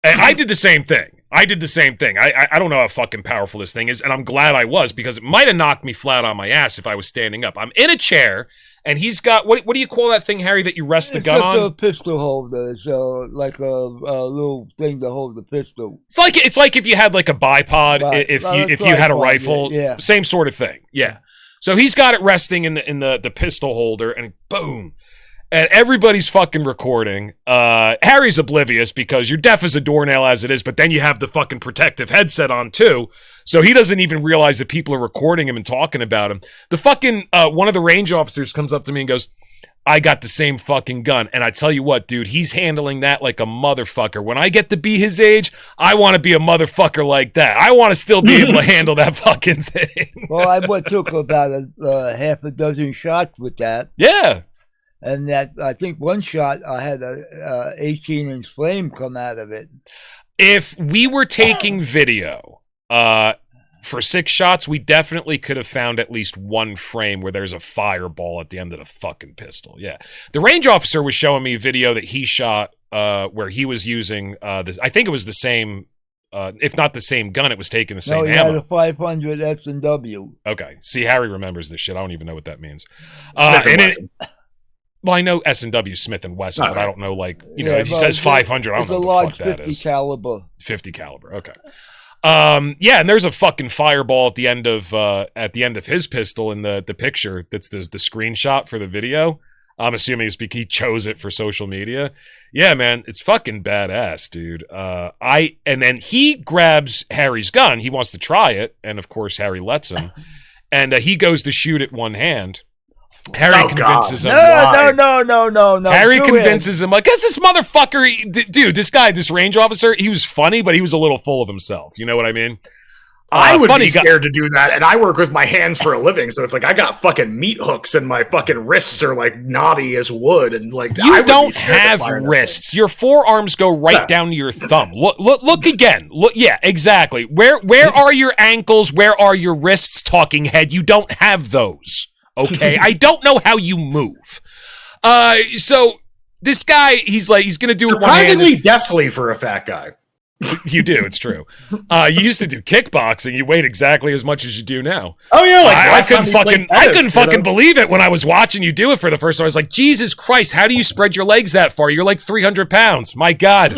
and I did the same thing. I don't know how fucking powerful this thing is, and I'm glad I was, because it might have knocked me flat on my ass if I was standing up. I'm in a chair, and he's got, what do you call that thing, Harry, that you rest the gun on? It's a pistol holder, so like a little thing to hold the pistol. It's like if you had like a bipod, if you had a rifle, same sort of thing, yeah. So he's got it resting in the pistol holder, and boom. And everybody's fucking recording. Harry's oblivious because you're deaf as a doornail as it is, but then you have the fucking protective headset on too. So he doesn't even realize that people are recording him and talking about him. The fucking, one of the range officers comes up to me and goes, "I got the same fucking gun." And I tell you what, dude, he's handling that like a motherfucker. When I get to be his age, I want to be a motherfucker like that. I want to still be able to handle that fucking thing. Well, I took about half a dozen shots with that. Yeah. And that, I think one shot, I had a 18-inch flame come out of it. If we were taking video for 6 shots, we definitely could have found at least one frame where there's a fireball at the end of the fucking pistol. Yeah. The range officer was showing me a video that he shot where he was using, I think it was the same, if not the same gun, it was taking the same ammo. No, he had a 500 S&W. Okay. See, Harry remembers this shit. I don't even know what that means. Well, I know S&W Smith & Wesson, but I don't know, like, if he says 500, I don't know what the fuck that is. It's a large 50 caliber. 50 caliber, okay. Yeah, and there's a fucking fireball at the end of his pistol in the picture. That's the screenshot for the video. I'm assuming it's because he chose it for social media. Yeah, man, it's fucking badass, dude. And then he grabs Harry's gun. He wants to try it, and of course Harry lets him. And he goes to shoot it one hand. Harry convinces him. No. Harry convinces him, like, 'cause this motherfucker, dude, this range officer, he was funny, but he was a little full of himself. You know what I mean? I would be scared to do that, and I work with my hands for a living, so it's like I got fucking meat hooks, and my fucking wrists are like knotty as wood, and like you don't have wrists. Your forearms go right down to your thumb. Look again. Look, yeah, exactly. Where are your ankles? Where are your wrists? Talking head, you don't have those. Okay, I don't know how you move. So this guy, he's gonna do it surprisingly deftly for a fat guy. You do, it's true. You used to do kickboxing. You weighed exactly as much as you do now. Oh yeah, like I couldn't fucking believe it when I was watching you do it for the first time. I was like, Jesus Christ, how do you spread your legs that far? You're like 300 pounds. My God.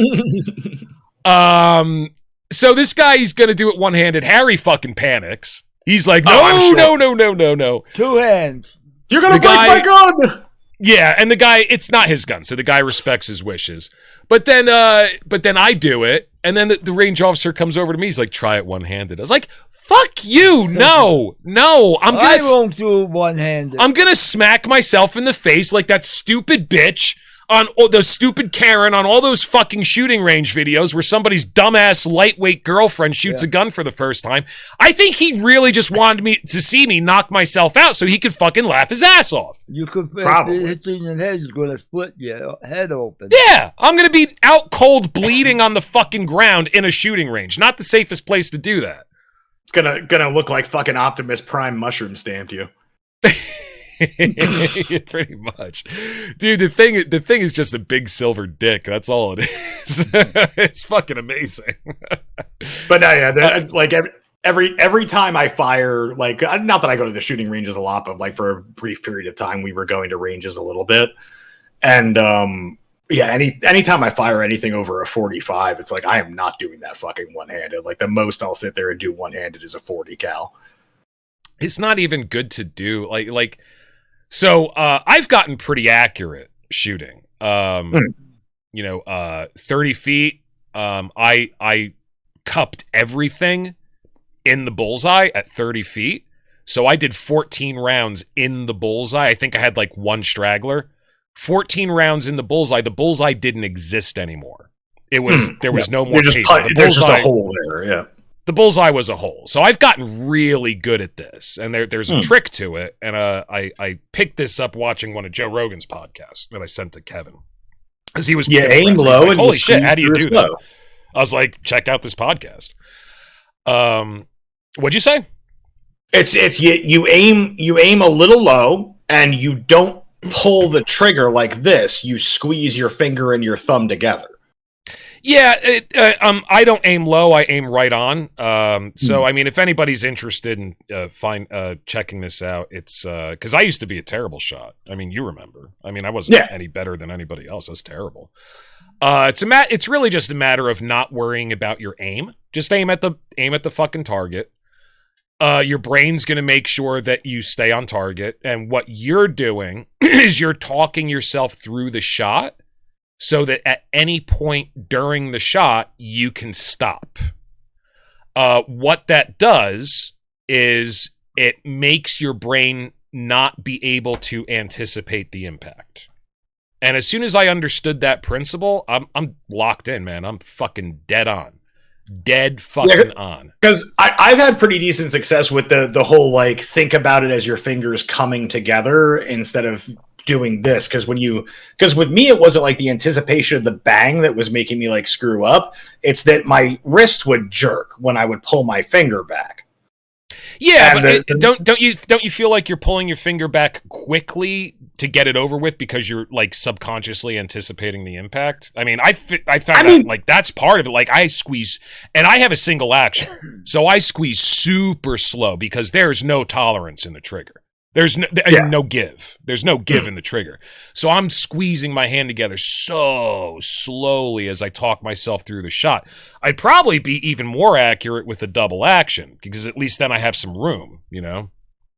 So this guy, he's gonna do it one-handed. Harry fucking panics. He's like, no. 2 hands. You're going to break my gun. Yeah, and the guy, it's not his gun, so the guy respects his wishes. But then I do it, and then the range officer comes over to me. He's like, try it one-handed. I was like, fuck you. No. I won't do it one-handed. I'm going to smack myself in the face like that stupid bitch on the stupid Karen on all those fucking shooting range videos where somebody's dumbass lightweight girlfriend shoots a gun for the first time. I think he really just wanted me to see me knock myself out so he could fucking laugh his ass off. You could probably hitting your head is going to split your head open. Yeah, I'm going to be out cold bleeding on the fucking ground in a shooting range. Not the safest place to do that. It's gonna look like fucking Optimus Prime mushroom stamped you. Pretty much, dude. The thing is just a big silver dick. That's all it is. It's fucking amazing. But no, yeah, like every time I fire, like, not that I go to the shooting ranges a lot, but like for a brief period of time, we were going to ranges a little bit. And yeah, anytime I fire anything over a 45, it's like I am not doing that fucking one-handed. Like the most I'll sit there and do one-handed is a 40 cal. It's not even good to do. So I've gotten pretty accurate shooting. 30 feet. I cupped everything in the bullseye at 30 feet. So I did 14 rounds in the bullseye. I think I had like one straggler. 14 rounds in the bullseye. The bullseye didn't exist anymore. There was no more paper. There's just a hole there, yeah. The bullseye was a hole. So I've gotten really good at this. And there's a trick to it. And I picked this up watching one of Joe Rogan's podcasts that I sent to Kevin. Because he was aim low. Like, holy shit, how do you do that? I was like, check out this podcast. What'd you say? It's you aim a little low and you don't pull the trigger like this. You squeeze your finger and your thumb together. Yeah, I don't aim low. I aim right on. So I mean, if anybody's interested in checking this out, it's because I used to be a terrible shot. I mean, you remember. I mean, I wasn't any better than anybody else. I was terrible. It's really just a matter of not worrying about your aim. Just aim at the fucking target. Your brain's going to make sure that you stay on target. And what you're doing is you're talking yourself through the shot so that at any point during the shot, you can stop. What that does is it makes your brain not be able to anticipate the impact. And as soon as I understood that principle, I'm locked in, man. I'm fucking dead on. Dead fucking on. Because I've had pretty decent success with the whole, like, think about it as your fingers coming together instead of doing this. Because with me, it wasn't like the anticipation of the bang that was making me like screw up. It's that my wrist would jerk when I would pull my finger back. Yeah, but don't you feel like you're pulling your finger back quickly to get it over with because you're like subconsciously anticipating the impact? I mean, I found out like that's part of it. Like I squeeze, and I have a single action, so I squeeze super slow because there's no tolerance in the trigger. There's no give. There's no give in the trigger. So I'm squeezing my hand together so slowly as I talk myself through the shot. I'd probably be even more accurate with a double action because at least then I have some room, you know?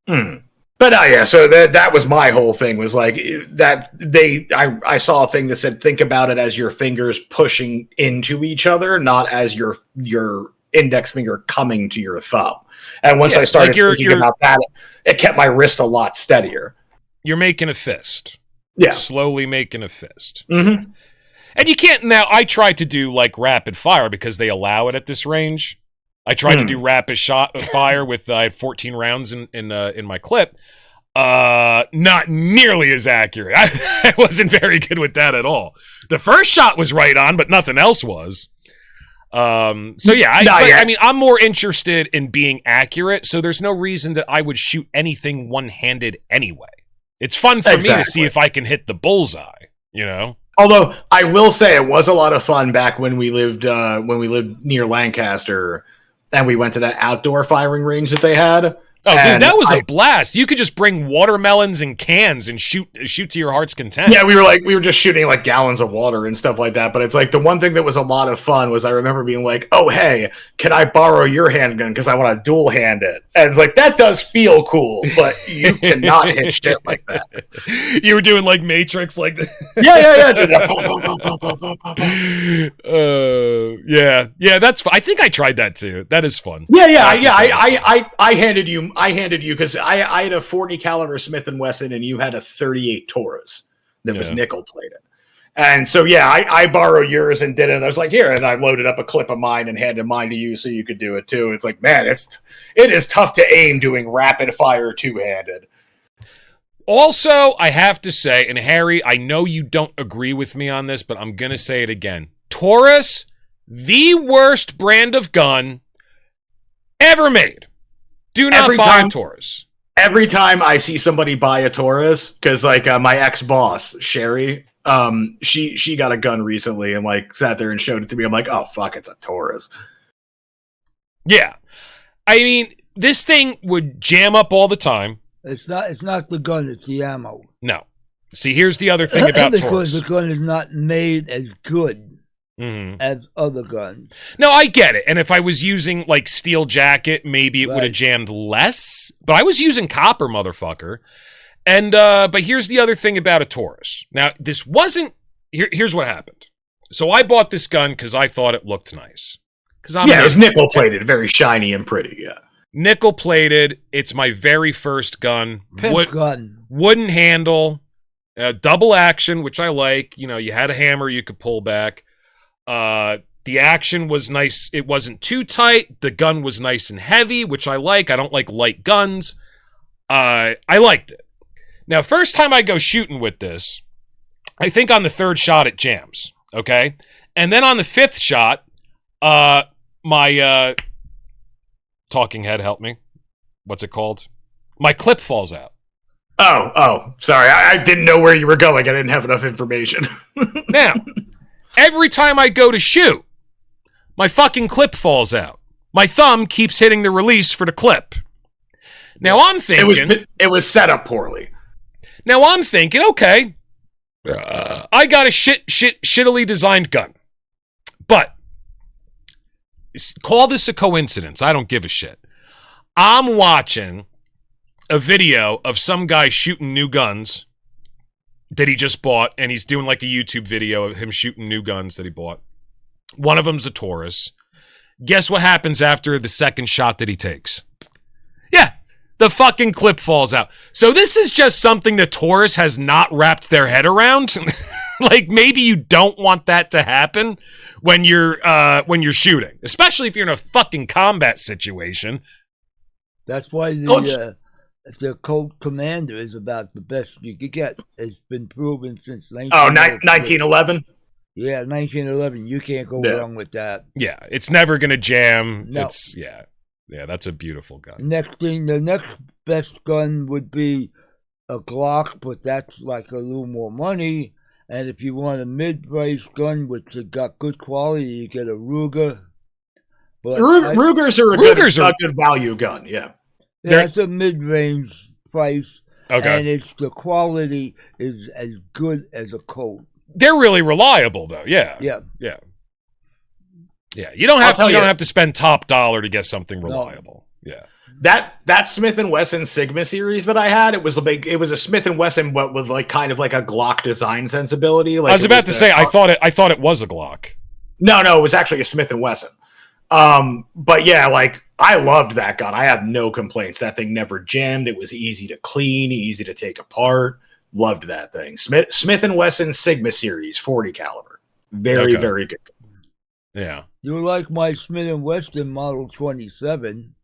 But yeah, so that was my whole thing was like that I saw a thing that said, think about it as your fingers pushing into each other, not as your index finger coming to your thumb. And once I started thinking about that, it kept my wrist a lot steadier. You're making a fist. Yeah. Slowly making a fist. Mm-hmm. And you can't now. I tried to do like rapid fire because they allow it at this range. I tried to do rapid fire with I had 14 rounds in my clip. Not nearly as accurate. I wasn't very good with that at all. The first shot was right on, but nothing else was. So yeah, I mean, I'm more interested in being accurate, so there's no reason that I would shoot anything one-handed anyway. It's fun for me to see if I can hit the bullseye, you know? Although I will say it was a lot of fun back when we lived near Lancaster and we went to that outdoor firing range that they had. Oh, dude, that was a blast. You could just bring watermelons and cans and shoot to your heart's content. Yeah, we were just shooting like gallons of water and stuff like that. But it's like the one thing that was a lot of fun was I remember being like, oh, hey, can I borrow your handgun? Because I want to dual hand it. And it's like, that does feel cool, but you cannot hit shit like that. You were doing like Matrix, like yeah, that's fun. I think I tried that too. That is fun. I handed you because I had a 40 caliber Smith & Wesson and you had a 38 Taurus that was nickel plated. And so, I borrowed yours and did it. And I was like, here. And I loaded up a clip of mine and handed mine to you so you could do it too. It's like, man, it is tough to aim doing rapid fire two-handed. Also, I have to say, and Harry, I know you don't agree with me on this, but I'm going to say it again. Taurus, the worst brand of gun ever made. Do not buy a Taurus. Every time I see somebody buy a Taurus, because like my ex-boss, Sherry, she got a gun recently and like sat there and showed it to me. I'm like, oh, fuck, it's a Taurus. Yeah. I mean, this thing would jam up all the time. It's not the gun, it's the ammo. No. See, here's the other thing about because Taurus. the gun is not made as good as other guns. No, I get it. And if I was using like steel jacket, maybe it would have jammed less. But I was using copper, motherfucker. And but here's the other thing about a Taurus. Now, this wasn't. Here's what happened. So I bought this gun because I thought it looked nice. It was nickel plated, very shiny and pretty. Yeah. Nickel plated. It's my very first gun. Gun. Wooden handle, double action, which I like. You know, you had a hammer you could pull back. The action was nice. It wasn't too tight. The gun was nice and heavy, which I like. I don't like light guns. I liked it. Now, first time I go shooting with this, I think on the third shot it jams. Okay, and then on the fifth shot, my talking head, help me. What's it called? My clip falls out. Oh, sorry. I didn't know where you were going. I didn't have enough information. Now, every time I go to shoot, my fucking clip falls out. My thumb keeps hitting the release for the clip. Now I'm thinking... It was set up poorly. Now I'm thinking, okay, I got a shittily designed gun. But, call this a coincidence. I don't give a shit. I'm watching a video of some guy shooting new guns that he just bought, and he's doing like a YouTube video of him shooting new guns that he bought. One of them's a Taurus. Guess what happens after the second shot that he takes? Yeah, the fucking clip falls out. So this is just something that Taurus has not wrapped their head around. Like, maybe you don't want that to happen when you're shooting, especially if you're in a fucking combat situation. That's why the Occult Commander is about the best you could get. It's been proven since 1911? Yeah, 1911. You can't go wrong with that. Yeah, it's never going to jam. No. Yeah, that's a beautiful gun. The next best gun would be a Glock, but that's like a little more money. And if you want a mid-price gun which has got good quality, you get a Ruger. But Rugers are a good value gun, yeah. That's a mid-range price, okay. And the quality is as good as a Colt. They're really reliable, though. Yeah. You don't have to spend top dollar to get something reliable. No. Yeah. That Smith & Wesson Sigma series that I had, it was a Smith & Wesson, but with like kind of like a Glock design sensibility. Like I was about to say, I thought it was a Glock. No, it was actually a Smith & Wesson. But yeah, like I loved that gun. I have no complaints. That thing never jammed. It was easy to clean, easy to take apart. Loved that thing. Smith & Wesson Sigma series, 40 caliber. Very good. Yeah. You like my Smith & Wesson Model 27,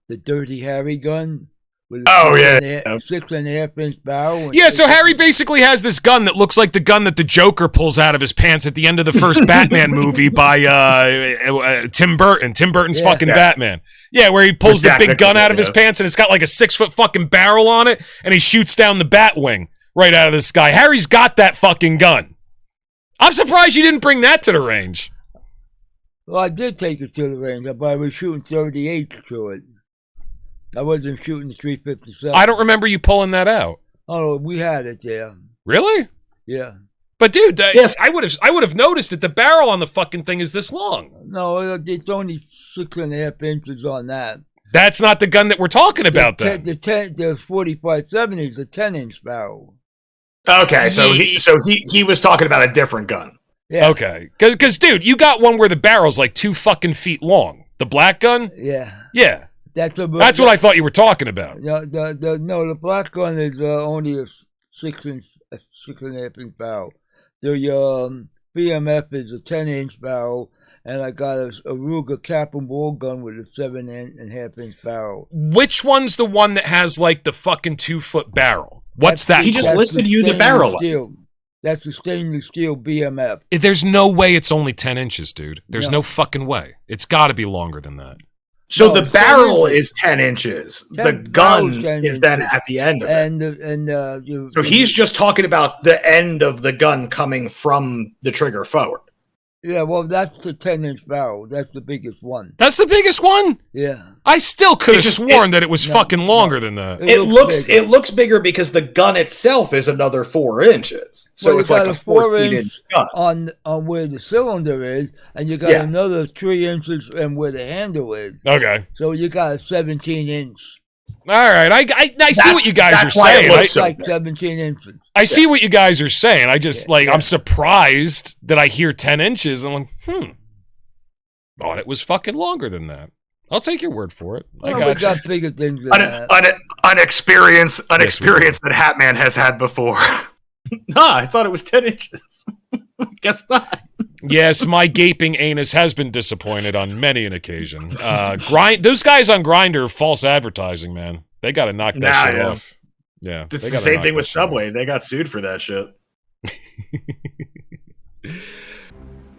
the Dirty Harry gun? With a 6.5 inch barrel. Yeah, so Harry basically has this gun that looks like the gun that the Joker pulls out of his pants at the end of the first Batman movie by Tim Burton. Tim Burton's fucking Batman. Yeah, where he pulls the big gun out of his pants and it's got like a 6-foot fucking barrel on it and he shoots down the Batwing right out of the sky. Harry's got that fucking gun. I'm surprised you didn't bring that to the range. Well, I did take it to the range, but I was shooting 38 to it. I wasn't shooting 357. I don't remember you pulling that out. Oh, we had it there. Really? Yeah. But dude, yes, I would have noticed that the barrel on the fucking thing is this long. No, it's only 6.5 inches on that. That's not the gun that we're talking about, then. The 4570 is a 10-inch barrel. Okay, so he was talking about a different gun. Yeah. Okay, because dude, you got one where the barrel's like 2 fucking feet long. The black gun. Yeah. Yeah. That's what I thought you were talking about. The black gun is only a 6.5 inch barrel. The BMF is a 10-inch barrel, and I got a Ruger cap and ball gun with a 7.5 inch barrel. Which one's the one that has like the fucking 2-foot barrel? What's that? He just listed you the barrel. That's the stainless steel BMF. There's no way it's only 10 inches, dude. There's no fucking way. It's got to be longer than that. So the barrel is 10 inches. The gun is then at the end of it. So he's just talking about the end of the gun coming from the trigger forward. Yeah, well, that's the 10-inch barrel. That's the biggest one. That's the biggest one? Yeah. I still could have sworn that it was fucking longer than that. It looks bigger because the gun itself is another 4 inches. So well, it's like a 14-inch gun. on where the cylinder is, and you got another 3 inches and where the handle is. Okay. So you got a 17-inch. All right, I see what you guys are saying. It's like 17 inches. I see what you guys are saying. I just I'm surprised that I hear 10 inches. I'm like, thought it was fucking longer than that. I'll take your word for it. We got bigger things than that. An experience that Hatman has had before. I thought it was 10 inches. Guess not. Yes, my gaping anus has been disappointed on many an occasion. Those guys on Grindr, false advertising, man. They got to knock that shit off. Yeah, it's the same thing with Subway. They got sued for that shit.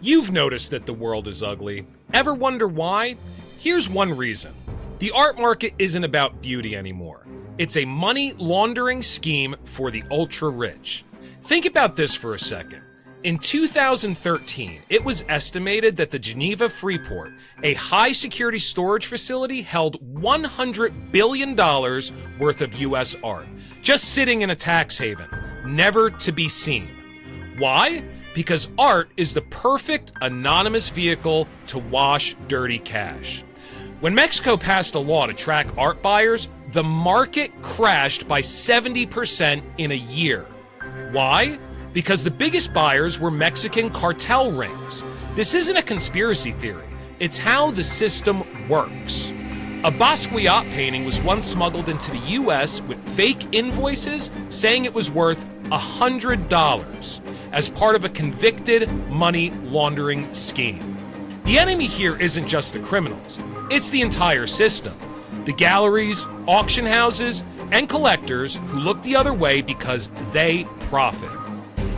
You've noticed that the world is ugly. Ever wonder why? Here's one reason. The art market isn't about beauty anymore. It's a money laundering scheme for the ultra rich. Think about this for a second. In 2013, it was estimated that the Geneva Freeport, a high-security storage facility, held $100 billion worth of U.S. art, just sitting in a tax haven, never to be seen. Why? Because art is the perfect anonymous vehicle to wash dirty cash. When Mexico passed a law to track art buyers, the market crashed by 70% in a year. Why? Because the biggest buyers were Mexican cartel rings. This isn't a conspiracy theory. It's how the system works. A Basquiat painting was once smuggled into the U.S. with fake invoices saying it was worth $100 as part of a convicted money laundering scheme. The enemy here isn't just the criminals. It's the entire system. The galleries, auction houses, and collectors who look the other way because they profit.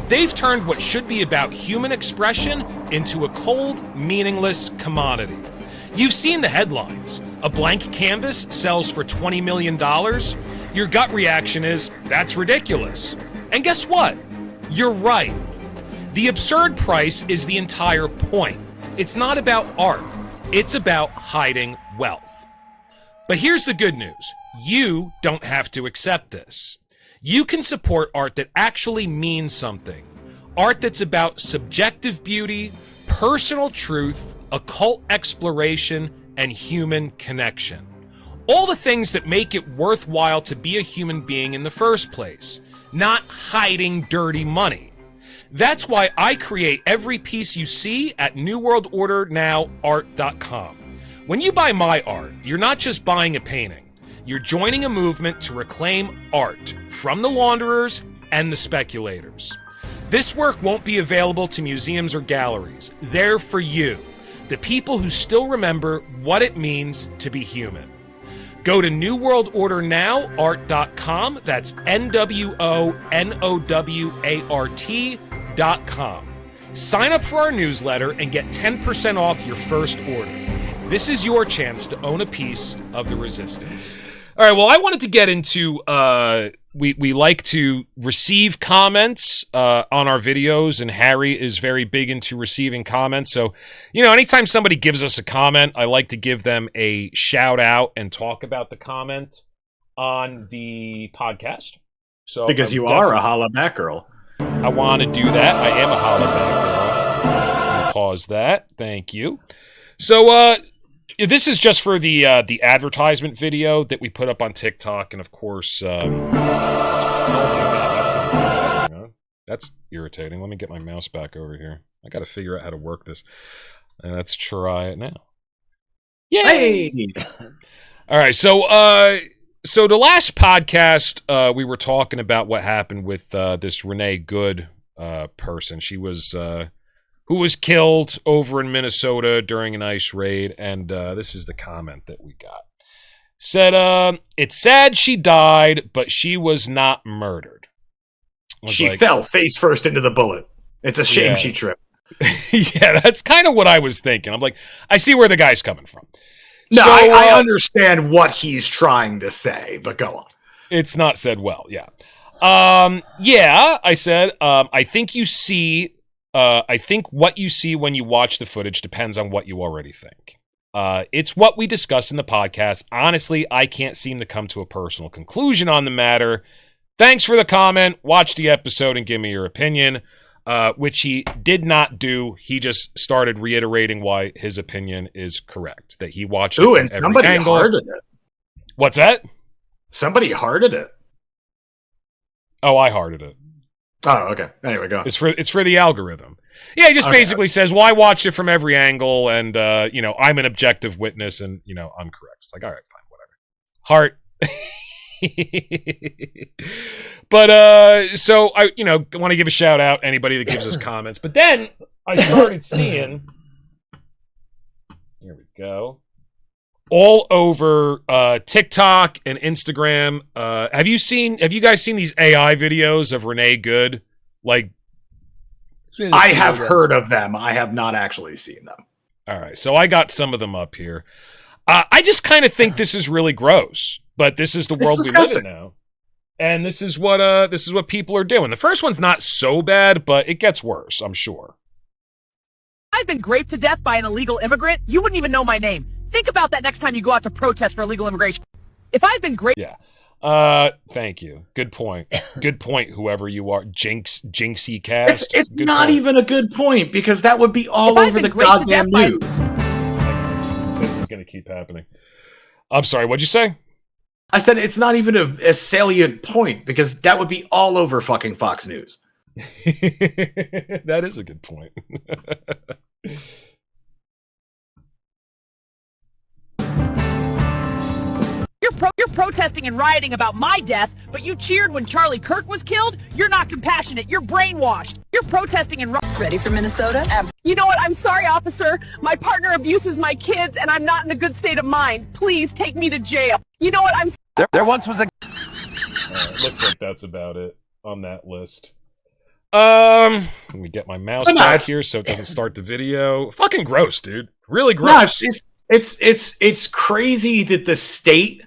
They've turned what should be about human expression into a cold, meaningless commodity. You've seen the headlines. A blank canvas sells for $20 million. Your gut reaction is, that's ridiculous. And guess what? You're right. The absurd price is the entire point. It's not about art. It's about hiding wealth. But here's the good news. You don't have to accept this. You can support art that actually means something. Art that's about subjective beauty, personal truth, occult exploration, and human connection. All the things that make it worthwhile to be a human being in the first place, not hiding dirty money. That's why I create every piece you see at newworldorderNowArt.com. When you buy my art, you're not just buying a painting. You're joining a movement to reclaim art from the launderers and the speculators. This work won't be available to museums or galleries. They're for you, the people who still remember what it means to be human. Go to newworldorderNowArt.com. That's NWONOWART.com. Sign up for our newsletter and get 10% off your first order. This is your chance to own a piece of the resistance. All right, well, I wanted to get into, we like to receive comments on our videos, and Harry is very big into receiving comments. So, anytime somebody gives us a comment, I like to give them a shout out and talk about the comment on the podcast. So because you are a holla back girl. I want to do that. I am a holla back girl. Pause that. Thank you. So, this is just for the advertisement video that we put up on TikTok, and of course, oh my God, that's irritating. Let me get my mouse back over here. I got to figure out how to work this. Let's try it now. Yay! Hey! All right, so the last podcast we were talking about what happened with this Renee Good person. She was who was killed over in Minnesota during an ICE raid, and this is the comment that we got. Said, it's sad she died, but she was not murdered. She fell face first into the bullet. It's a shame she tripped. Yeah, that's kind of what I was thinking. I'm like, I see where the guy's coming from. No, so, I understand what he's trying to say, but go on. It's not said well, yeah. I said, I think you see I think what you see when you watch the footage depends on what you already think. It's what we discussed in the podcast. Honestly, I can't seem to come to a personal conclusion on the matter. Thanks for the comment. Watch the episode and give me your opinion, which he did not do. He just started reiterating why his opinion is correct, that he watched it from and every somebody angle. hearted it. What's that? Somebody hearted it. Oh, I hearted it. Oh, okay. Anyway, go on. It's for the algorithm. Yeah, he just basically says, well, I watched it from every angle, and, I'm an objective witness, and, I'm correct. It's like, all right, fine, whatever. Heart. But, so, I want to give a shout out anybody that gives us comments. But then I started seeing, here we go, all over TikTok and Instagram. Have you guys seen these AI videos of Renee Good? Like, I have heard of them. I have not actually seen them. all right, so I got some of them up here. I just kind of think this is really gross, but this is the world we live in now, and this is what people are doing. The first one's not so bad, but it gets worse, I'm sure. I've been raped to death by an illegal immigrant. You wouldn't even know my name. Think about that next time you go out to protest for illegal immigration. If I've been raped... Yeah. Thank you. Good point. Good point, whoever you are. Jinxie Cast. It's Good not point. even a good point, because that would be all over the goddamn news. This is going to keep happening. I'm sorry, what'd you say? I said it's not even a salient point, because that would be all over fucking Fox News. That is a good point. You're protesting and rioting about my death, but you cheered when Charlie Kirk was killed? You're not compassionate. You're brainwashed. You're protesting and... Ready for Minnesota? You know what? I'm sorry, officer. My partner abuses my kids, and I'm not in a good state of mind. Please take me to jail. You know what? There once was a... Looks like that's about it on that list. Let me get my mouse back here so it doesn't start the video. Fucking gross, dude. Really gross. No, it's crazy that the state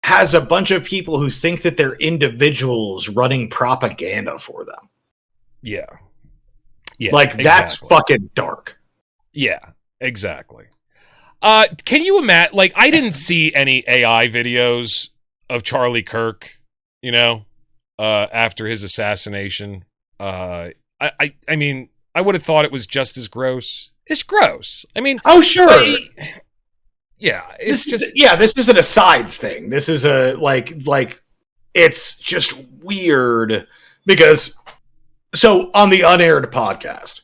has a bunch of people who think that they're individuals running propaganda for them. Yeah. Yeah. Like, that's fucking dark. Yeah, exactly. Can you imagine, like, I didn't see any AI videos of Charlie Kirk, after his assassination. I mean, I would have thought it was just as gross. It's gross. I mean, oh, sure. Yeah, this is an asides thing. This is it's just weird because, so on the unaired podcast,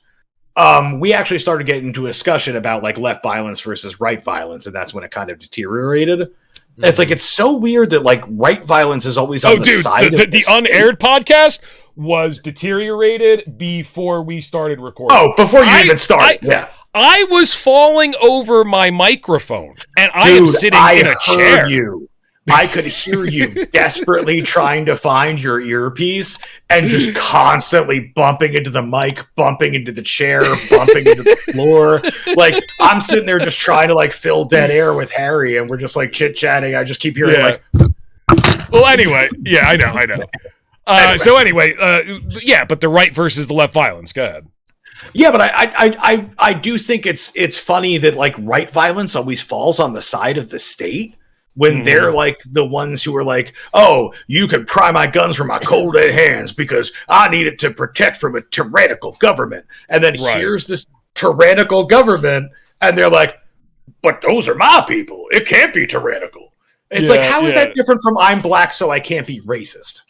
we actually started getting into a discussion about like left violence versus right violence, and that's when it kind of deteriorated. Mm-hmm. It's like, it's so weird that like right violence is always on the side of the unaired podcast was deteriorated before we started recording. Oh, before you even started. Yeah. I was falling over my microphone, and I am sitting in a chair. I could hear you desperately trying to find your earpiece and just constantly bumping into the mic, bumping into the chair, bumping into the floor. Like, I'm sitting there just trying to like fill dead air with Harry, and we're just like chit-chatting. I just keep hearing like... Well, anyway, yeah, I know. So anyway, but the right versus the left violence. Go ahead. Yeah, but I do think it's funny that like right violence always falls on the side of the state when they're like the ones who are like, oh, you can pry my guns from my cold dead hands because I need it to protect from a tyrannical government. And then here's this tyrannical government, and they're like, but those are my people. It can't be tyrannical. It's like, how is that different from I'm black, so I can't be racist?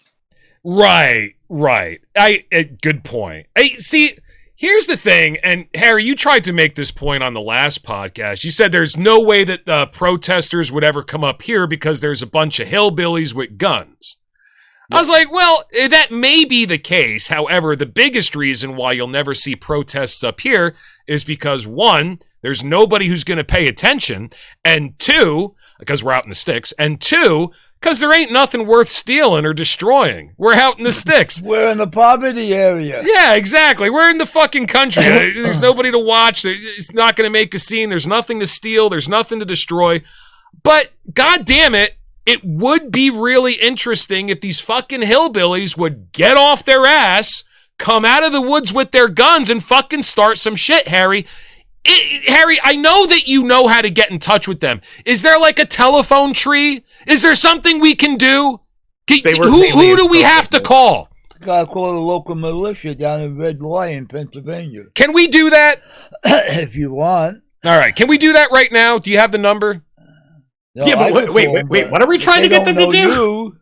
Right. Good point. See, here's the thing, and Harry, you tried to make this point on the last podcast. You said there's no way that protesters would ever come up here because there's a bunch of hillbillies with guns. I was like, well, that may be the case. However, the biggest reason why you'll never see protests up here is because, one, there's nobody who's going to pay attention, and two, because we're out in the sticks, and two, because there ain't nothing worth stealing or destroying. We're out in the sticks. We're in the poverty area. Yeah, exactly. We're in the fucking country. There's nobody to watch. It's not going to make a scene. There's nothing to steal. There's nothing to destroy. But, God damn it, it would be really interesting if these fucking hillbillies would get off their ass, come out of the woods with their guns and fucking start some shit, Harry. Harry, I know that you know how to get in touch with them. Is there like a telephone tree? Is there something we can do? Who do we have to call? Gotta call the local militia down in Red Lion, Pennsylvania. Can we do that? If you want. All right. Can we do that right now? Do you have the number? No, yeah, but wait. What are we trying to get them to do?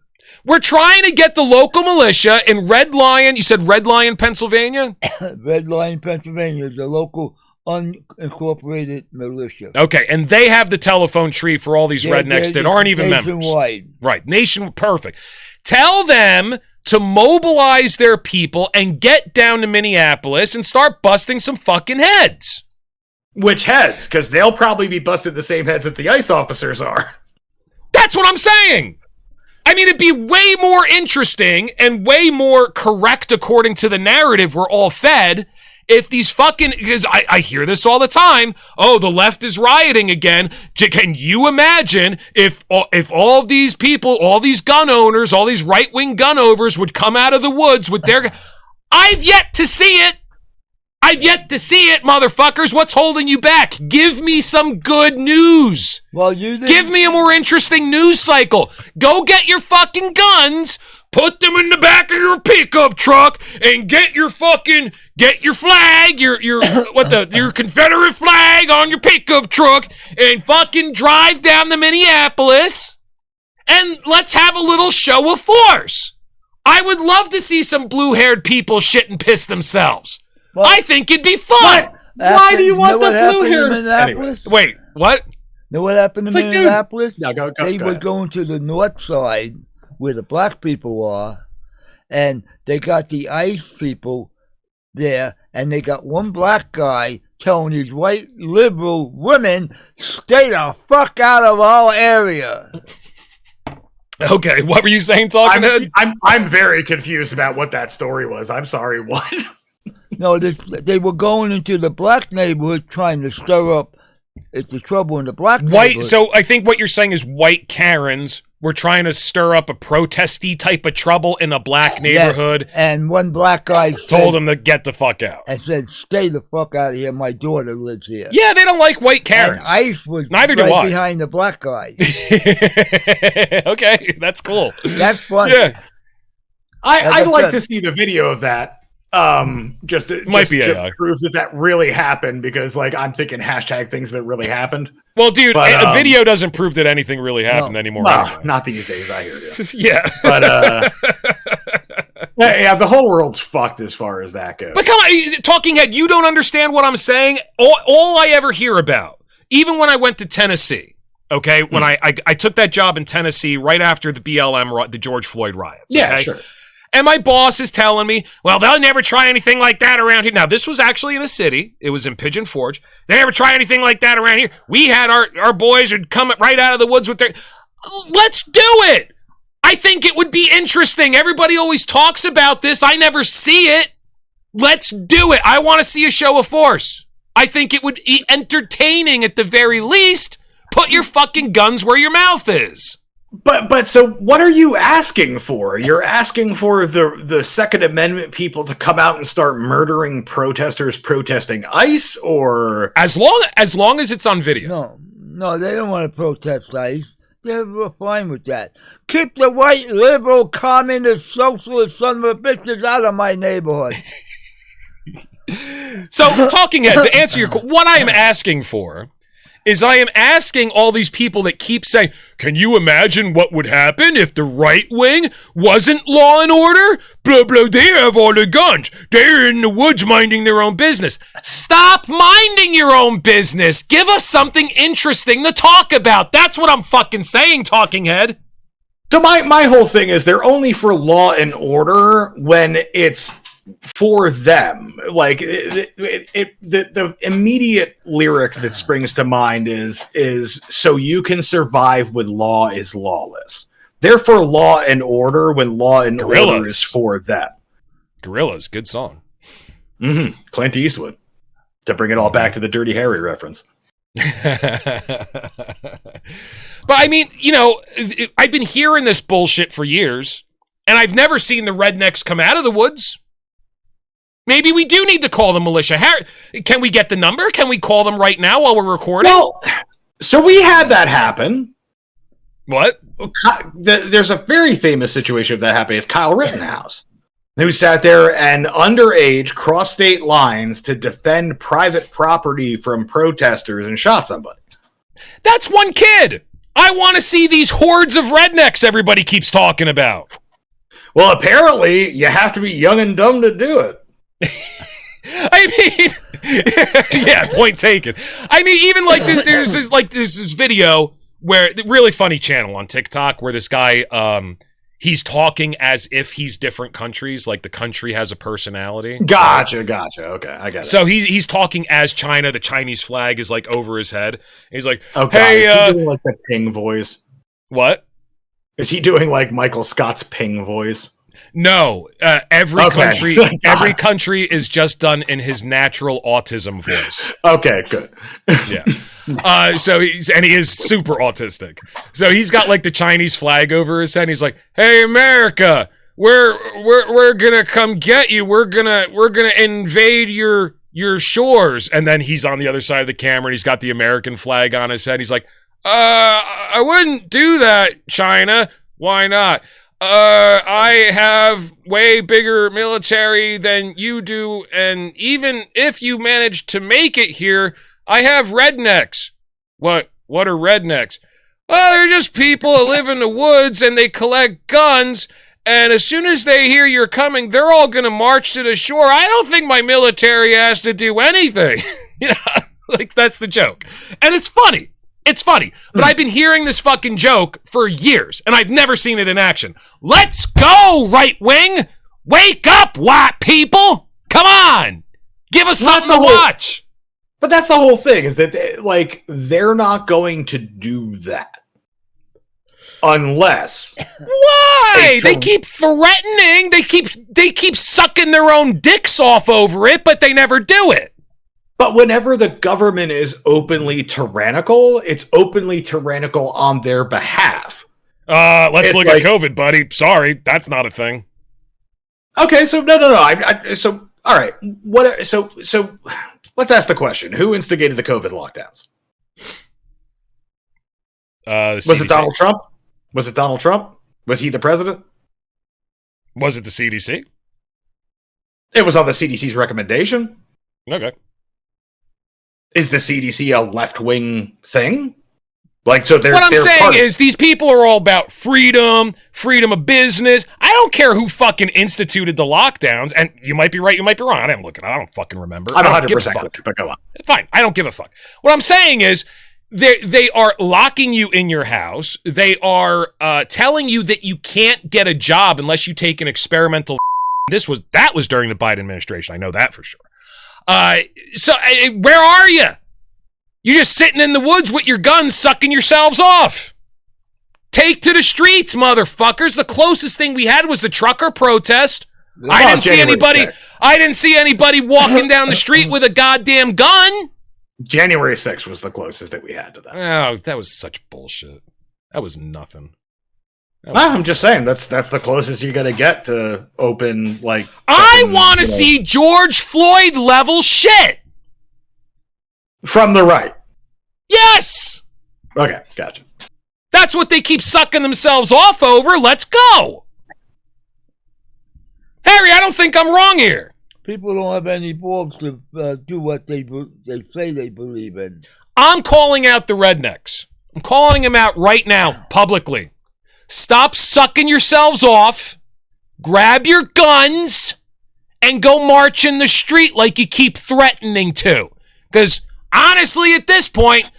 We're trying to get the local militia in Red Lion. You said Red Lion, Pennsylvania? Red Lion, Pennsylvania is the local unincorporated militia. Okay, and they have the telephone tree for all these rednecks that aren't even nationwide. Members. Right, perfect. Tell them to mobilize their people and get down to Minneapolis and start busting some fucking heads. Which heads? Because they'll probably be busted the same heads that the ICE officers are. That's what I'm saying. I mean, it'd be way more interesting and way more correct according to the narrative we're all fed if these fucking, because I hear this all the time, oh, the left is rioting again. Can you imagine if all of these people, all these gun owners, all these right-wing gun owners would come out of the woods with their, I've yet to see it. Motherfuckers. What's holding you back? Give me some good news. Well, give me a more interesting news cycle. Go get your fucking guns, put them in the back of your pickup truck, and get your flag, your Confederate flag on your pickup truck, and fucking drive down to Minneapolis, and let's have a little show of force. I would love to see some blue-haired people shit and piss themselves. Well, I think it'd be fun. Why do you want the blue-haired? Anyway. Wait, what? Know what happened in Minneapolis? Yeah, go they were going to the north side where the black people are, and they got the ICE people there, and they got one black guy telling these white liberal women, stay the fuck out of our area. Okay, what were you saying, Talking Head? I'm very confused about what that story was. I'm sorry, what? No, they were going into the black neighborhood trying to stir up the trouble in the black neighborhood. So I think what you're saying is white Karens were trying to stir up a protesty type of trouble in a black neighborhood. Yes, and one black guy told them to get the fuck out. And said, stay the fuck out of here. My daughter lives here. Yeah, they don't like white Karens. And ICE was Neither right do I. behind the black guy. Okay, that's cool. That's funny. Yeah. I'd like to see the video of that. Just to prove that really happened, because like I'm thinking hashtag things that really happened. Well, dude, a video doesn't prove that anything really happened anymore. Well, anyway. Not these days, I hear you. Yeah. But yeah, the whole world's fucked as far as that goes. But come on, Talking Head, you don't understand what I'm saying. All I ever hear about, even when I went to Tennessee, okay, when I took that job in Tennessee right after the BLM, the George Floyd riots. Yeah, okay? sure. And my boss is telling me, well, they'll never try anything like that around here. Now, this was actually in a city. It was in Pigeon Forge. They never try anything like that around here. We had our boys would come right out of the woods with their... Let's do it! I think it would be interesting. Everybody always talks about this. I never see it. Let's do it. I want to see a show of force. I think it would be entertaining at the very least. Put your fucking guns where your mouth is. But so what are you asking for? You're asking for the Second Amendment people to come out and start murdering protesters protesting ICE, or as long as it's on video. No, they don't want to protest ICE. They're fine with that. Keep the white liberal communist socialist son of a bitches out of my neighborhood. So, Talking Head, to answer your question, what I am asking for is I am asking all these people that keep saying, can you imagine what would happen if the right wing wasn't law and order? Blah, blah, they have all the guns. They're in the woods minding their own business. Stop minding your own business. Give us something interesting to talk about. That's what I'm fucking saying, Talking Head. So my whole thing is they're only for law and order when it's for them. Like the immediate lyric that springs to mind is so you can survive when law is lawless. They're for law and order when law and order is for them. Gorillaz, good song. Mm-hmm. Clint Eastwood, to bring it all back to the Dirty Harry reference. But I mean, you know, I've been hearing this bullshit for years, and I've never seen the rednecks come out of the woods. Maybe we do need to call the militia. Can we get the number? Can we call them right now while we're recording? Well, so we had that happen. What? There's a very famous situation of that happening. It's Kyle Rittenhouse, who sat there and underage crossed state lines to defend private property from protesters and shot somebody. That's one kid. I want to see these hordes of rednecks everybody keeps talking about. Well, apparently, you have to be young and dumb to do it. I mean, yeah, point taken. I mean, even like there's this video where really funny channel on TikTok where this guy he's talking as if he's different countries, like the country has a personality. Gotcha. Okay, I got it. So he's talking as China. The Chinese flag is like over his head. And he's like, okay, "Hey, is he doing like the Ping voice? What? Is he doing like Michael Scott's Ping voice? No, every country is just done in his natural autism voice. Okay, good. Yeah. So he is super autistic. So he's got like the Chinese flag over his head. And he's like, "Hey, America, we're gonna come get you. We're gonna invade your shores." And then he's on the other side of the camera and he's got the American flag on his head. He's like, I wouldn't do that, China. Why not? I have way bigger military than you do, and even if you manage to make it here, I have rednecks. What are rednecks? Well, they're just people that live in the woods and they collect guns, and as soon as they hear you're coming, they're all gonna march to the shore. I don't think my military has to do anything. Like that's the joke. And it's funny. It's funny, but I've been hearing this fucking joke for years, and I've never seen it in action. Let's go, right wing! Wake up, white people! Come on! Give us something to watch! But that's the whole thing, is that, like, they're not going to do that. Unless... Why? They keep threatening, they keep sucking their own dicks off over it, but they never do it. But whenever the government is openly tyrannical, it's openly tyrannical on their behalf. Let's look at COVID, buddy. Sorry, that's not a thing. Okay, so no. So all right, what? So let's ask the question: who instigated the COVID lockdowns? Was it Donald Trump? Was it Donald Trump? Was he the president? Was it the CDC? It was on the CDC's recommendation. Okay. Is the CDC a left-wing thing? Like, so they're... What I'm saying is these people are all about freedom of business. I don't care who fucking instituted the lockdowns, and you might be right, you might be wrong. I didn't look at it. I don't fucking remember. I'm 100%, but go on. Fine, I don't give a fuck. What I'm saying is they are locking you in your house. They are telling you that you can't get a job unless you take an experimental... That was during the Biden administration. I know that for sure. So where are you? You're just sitting in the woods with your guns, sucking yourselves off. Take to the streets, motherfuckers. The closest thing we had was the trucker protest. I didn't see anybody walking down the street with a goddamn gun. January 6th was the closest that we had to that. Oh, that was such bullshit. That was nothing. I'm just saying that's the closest you're gonna get to open, like. I want to see George Floyd level shit from the right. Yes. Okay, gotcha. That's what they keep sucking themselves off over. Let's go, Harry. I don't think I'm wrong here. People don't have any balls to do what they say they believe in. I'm calling out the rednecks. I'm calling them out right now, publicly. Stop sucking yourselves off, grab your guns, and go march in the street like you keep threatening to. Because honestly, at this point,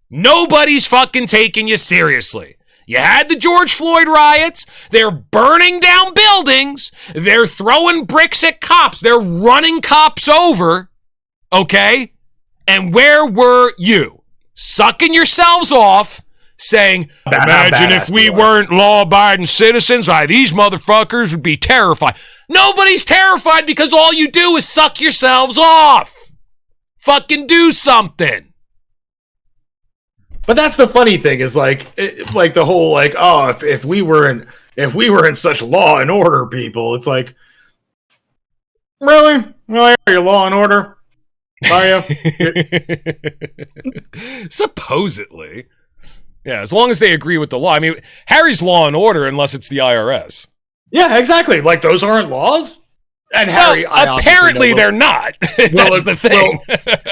nobody's fucking taking you seriously. You had the George Floyd riots. They're burning down buildings. They're throwing bricks at cops. They're running cops over. Okay? And where were you? Sucking yourselves off, saying, imagine if we weren't law-abiding citizens, these motherfuckers would be terrified. Nobody's terrified because all you do is suck yourselves off. Fucking do something. But that's the funny thing is like the whole if we were in such law and order, people, it's like Really? Are you Law and Order? Are you? Supposedly. Yeah, as long as they agree with the law. I mean, Harry's Law and Order unless it's the IRS. Yeah, exactly. Like, those aren't laws? And Harry, well, apparently they're not. That's the thing.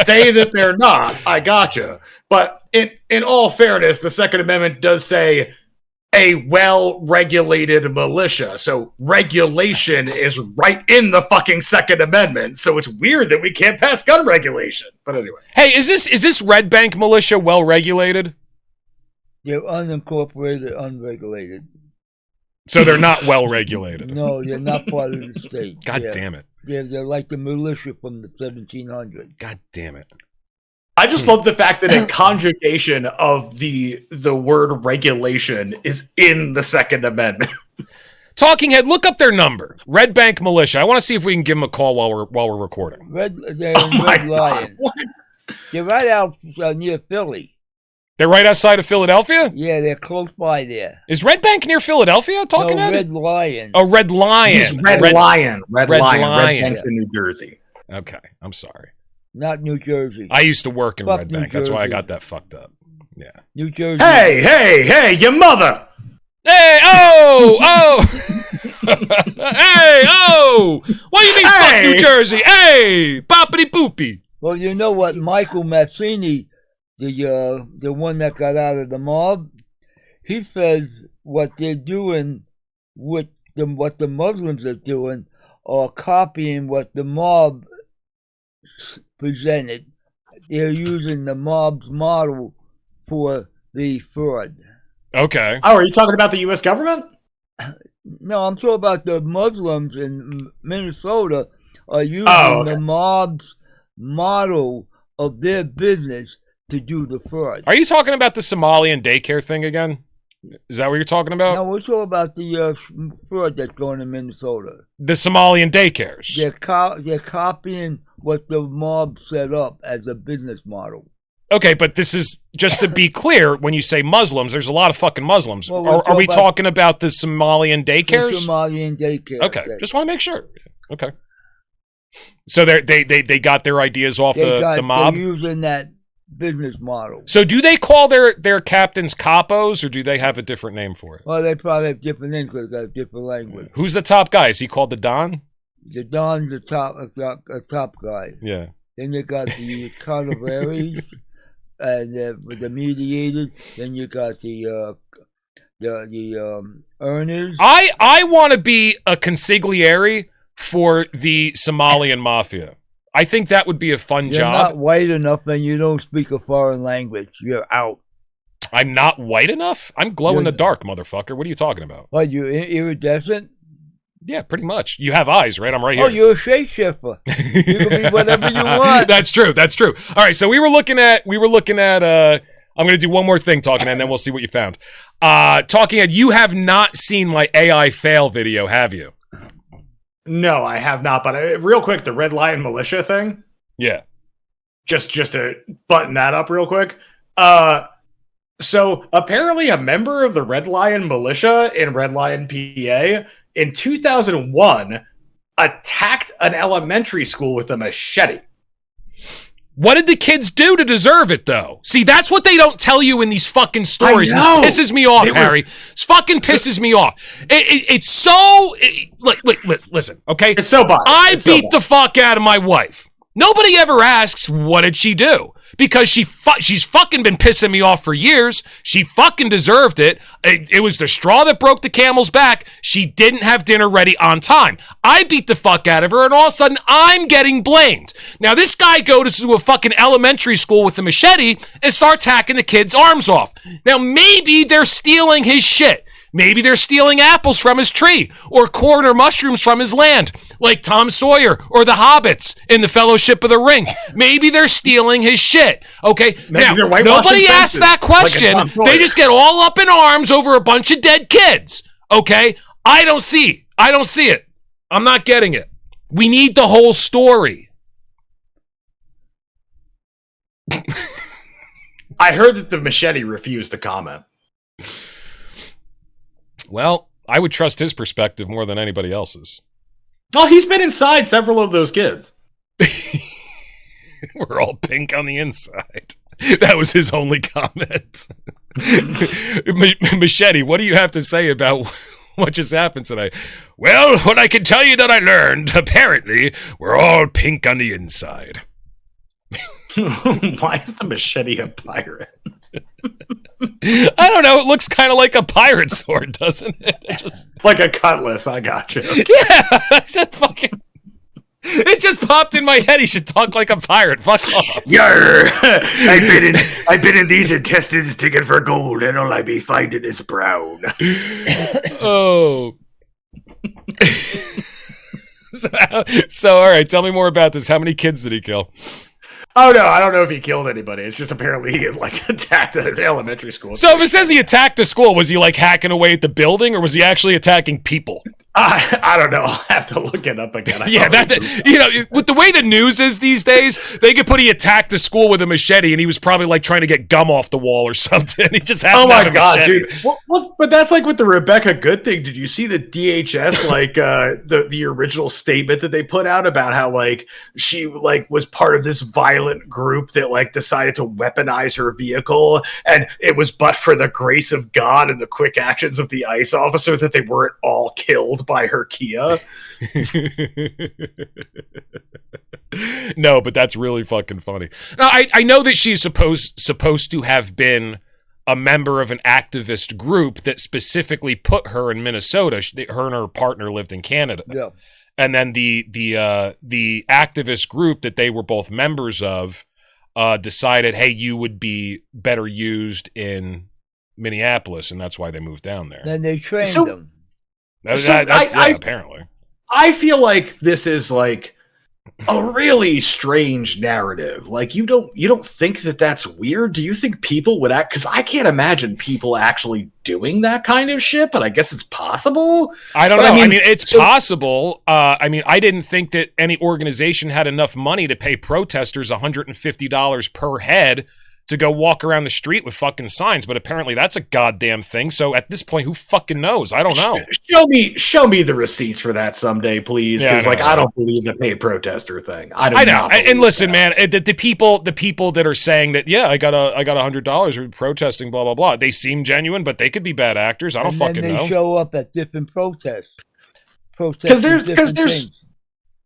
Say that they're not. I gotcha. But in all fairness, the Second Amendment does say a well-regulated militia. So regulation is right in the fucking Second Amendment. So it's weird that we can't pass gun regulation. But anyway. Hey, is this Red Bank militia well-regulated? They're unincorporated, unregulated. So they're not well-regulated? No, they're not part of the state. God damn it. They're like the militia from the 1700s. God damn it. I just love the fact that a conjugation of the word regulation is in the Second Amendment. Talking Head, look up their number. Red Bank Militia. I want to see if we can give them a call while we're recording. They're in Red Lion. What? They're right out near Philly. They're right outside of Philadelphia? Yeah, they're close by there. Is Red Bank near Philadelphia? Talking Head? Red Lion. Oh, Red Lion. He's Red Lion. Red Bank's in New Jersey. Okay, I'm sorry. Not New Jersey. I used to work in Fuck Red New Bank. That's why I Jersey. got that fucked up. Yeah. New Jersey. Hey, your mother! Hey, hey, what do you mean, fuck New Jersey? Hey, boppity boopy. Well, you know what? Michael Mazzini, the one that got out of the mob, he says what they're doing with what the Muslims are doing are copying what the mob presented. They're using the mob's model for the fraud. Okay. Oh, are you talking about the U.S. government? No, I'm talking about the Muslims in Minnesota are using the mob's model of their business to do the fraud. Are you talking about the Somalian daycare thing again? Is that what you're talking about? No, we're talking about the fraud that's going in Minnesota. The Somalian daycares. They're copying what the mob set up as a business model. Okay, but this is, just to be clear, when you say Muslims, there's a lot of fucking Muslims. Well, are we talking about the Somalian daycares? The Somalian daycare. Okay, just want to make sure. Okay. So they got their ideas off the mob? They're using that business model. So do they call their captains capos, or do they have a different name for it? Well, they probably have different names because they got a different language. Who's the top guy? Is he called the Don? The Don's the top guy. Yeah. Then you got the Calaveras and the mediated. Then you got the earners. I want to be a consigliere for the Somalian mafia. I think that would be a fun job. You're not white enough and you don't speak a foreign language. You're out. I'm not white enough? I'm glow in the dark, motherfucker. What are you talking about? What, you iridescent? Yeah, pretty much. You have eyes, right? I'm right here. Oh, you're a shapeshifter. You can be whatever you want. That's true. All right, so we were looking at I'm going to do one more thing, Talking, and then we'll see what you found. Talking Head, you have not seen my AI fail video, have you? No, I have not. But real quick, the Red Lion militia thing. Yeah. Just to button that up real quick. So apparently a member of the Red Lion militia in Red Lion, PA, in 2001, attacked an elementary school with a machete. What did the kids do to deserve it, though? See, that's what they don't tell you in these fucking stories. This pisses me off, Harry. This fucking pisses me off. It's so... listen, okay? It's so bad. I beat the fuck out of my wife. Nobody ever asks, what did she do? Because she's fucking been pissing me off for years. She fucking deserved it. It was the straw that broke the camel's back. She didn't have dinner ready on time. I beat the fuck out of her, and all of a sudden, I'm getting blamed. Now, this guy goes to a fucking elementary school with a machete and starts hacking the kid's arms off. Now, maybe they're stealing his shit. Maybe they're stealing apples from his tree or corn or mushrooms from his land, like Tom Sawyer or the Hobbits in the Fellowship of the Ring. Maybe they're stealing his shit. Okay, now, nobody asks that question. They just get all up in arms over a bunch of dead kids. Okay, I don't see it. I'm not getting it. We need the whole story. I heard that the machete refused to comment. Well, I would trust his perspective more than anybody else's. Oh, he's been inside several of those kids. We're all pink on the inside. That was his only comment. Machete, what do you have to say about what just happened today? Well, what I can tell you that I learned, apparently, we're all pink on the inside. Why is the machete a pirate? I don't know. It looks kind of like a pirate sword, doesn't it? Like a cutlass. I got you. Yeah, it just popped in my head. He should talk like a pirate. Fuck off. Yarr! I've been in these intestines digging for gold, and all I be finding is brown. Oh. So, all right. Tell me more about this. How many kids did he kill? Oh no, I don't know if he killed anybody. It's just apparently he like attacked an elementary school. So if it says he attacked a school, was he like hacking away at the building, or was he actually attacking people? I don't know. I'll have to look it up again. Yeah, with the way the news is these days, they could put he attacked a school with a machete, and he was probably like trying to get gum off the wall or something. He just happened to have a machete. Dude! Well, but that's like with the Rebecca Good thing. Did you see the DHS like the original statement that they put out about how like she like was part of this violent group that like decided to weaponize her vehicle, and it was but for the grace of God and the quick actions of the ICE officer that they weren't all killed by her Kia. No, but that's really fucking funny. Now, I know that she's supposed to have been a member of an activist group that specifically put her in Minnesota. Her and her partner lived in Canada. Yeah. And then the activist group that they were both members of decided, hey, you would be better used in Minneapolis, and that's why they moved down there. Then they trained them. Apparently. I feel like this is like a really strange narrative. Like you don't think that that's weird? Do you think people would act? Because I can't imagine people actually doing that kind of shit. But I guess it's possible. I don't know. I mean, it's possible. I didn't think that any organization had enough money to pay protesters $150 per head to go walk around the street with fucking signs, but apparently that's a goddamn thing. So at this point, who fucking knows? I don't know. Show me the receipts for that someday, please. Because I don't believe the paid protester thing. I know. And listen, man, the people that are saying that, yeah, I got $100 for protesting, blah blah blah. They seem genuine, but they could be bad actors. I don't fucking know. They show up at different protests. Because there's.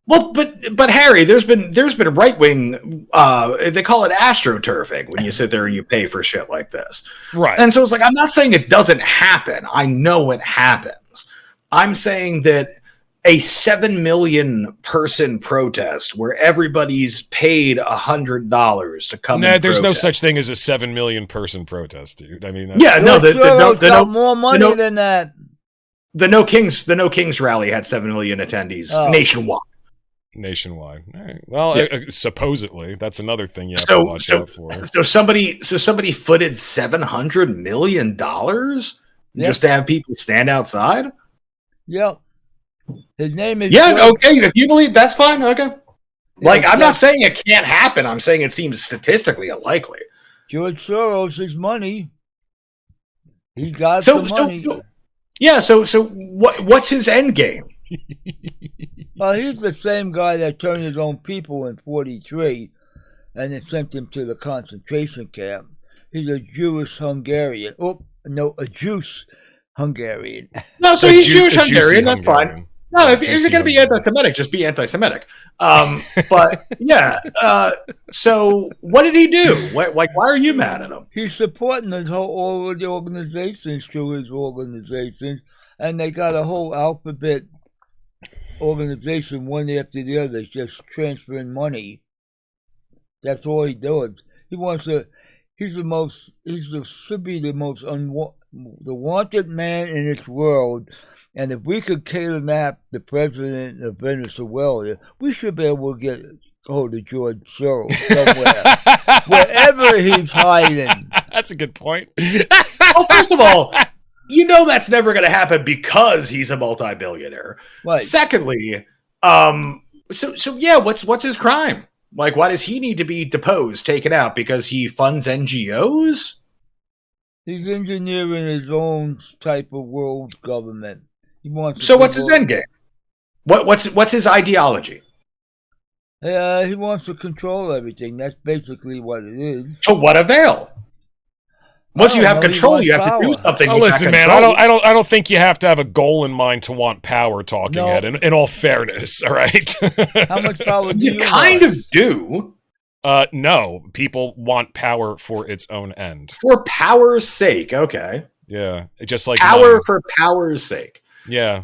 Well, but Harry, there's been right wing. They call it astroturfing when you sit there and you pay for shit like this, right? And so it's like I'm not saying it doesn't happen. I know it happens. I'm saying that a 7 million person protest where everybody's paid $100 to come. Nah, there's no such thing as a 7 million person protest, dude. I mean, more money than that. The No Kings rally had 7 million attendees nationwide. Nationwide. All right. Well, supposedly that's another thing you have to watch out for. So somebody footed $700 million just to have people stand outside. Yep. His name is. Yeah. George. Okay. If you believe that's fine. Okay. Like I'm not saying it can't happen. I'm saying it seems statistically unlikely. George Soros' money. He got the money. So what's his end game? Well, he's the same guy that turned his own people in 1943 and then sent them to the concentration camp. He's a Jewish Hungarian. Oh, no, a Juice Hungarian. No, so he's Jewish Hungarian. That's fine. No, if you're going to be anti-Semitic, just be anti-Semitic. But yeah. So what did he do? Why are you mad at him? He's supporting all of the organizations through his organizations, and they got a whole alphabet organization one after the other, just transferring money. That's all he does. He wants to. Should be the most the wanted man in this world. And if we could kidnap the president of Venezuela, we should be able to get hold of George Soros somewhere, wherever he's hiding. That's a good point. Well, first of all, you know that's never going to happen because he's a multi-billionaire. Right. Secondly, so yeah, what's his crime? Like, why does he need to be deposed, taken out? Because he funds NGOs? He's engineering his own type of world government. He wants. So what's his end game? What's his ideology? He wants to control everything. That's basically what it is. To what avail? Once you have control, you have to do something. Oh, listen, man, I don't think you have to have a goal in mind to want power, Talking Head. In all fairness, all right. How much power do you kind of do? No, people want power for its own end. For power's sake, okay. Yeah, just like power money. for power's sake. Yeah.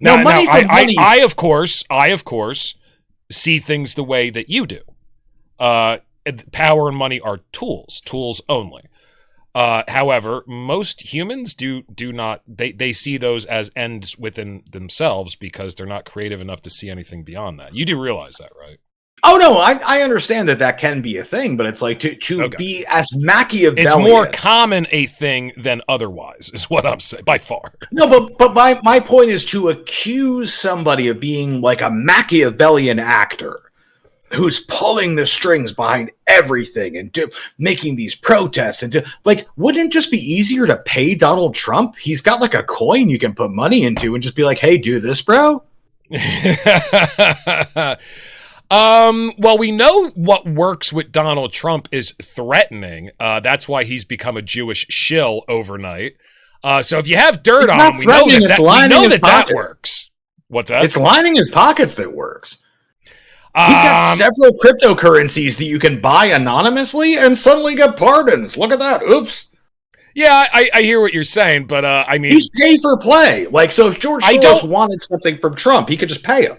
Now, money for money. I of course, see things the way that you do. Power and money are tools only. However, most humans do not. They see those as ends within themselves because they're not creative enough to see anything beyond that. You do realize that, right? Oh no, I understand that can be a thing, but it's like to be as Machiavellian. It's more common a thing than otherwise, is what I'm saying, by far. No, but my point is to accuse somebody of being like a Machiavellian actor who's pulling the strings behind everything and making these protests and wouldn't it just be easier to pay Donald Trump? He's got like a coin you can put money into and just be like, hey, do this, bro. Well, we know what works with Donald Trump is threatening. That's why he's become a Jewish shill overnight. So if you have dirt on him, we know that works. What's that? It's lining his pockets that works. He's got several cryptocurrencies that you can buy anonymously and suddenly get pardons. Look at that. Oops. Yeah, I hear what you're saying, but I mean... He's pay for play. Like, so if George Soros wanted something from Trump, he could just pay him.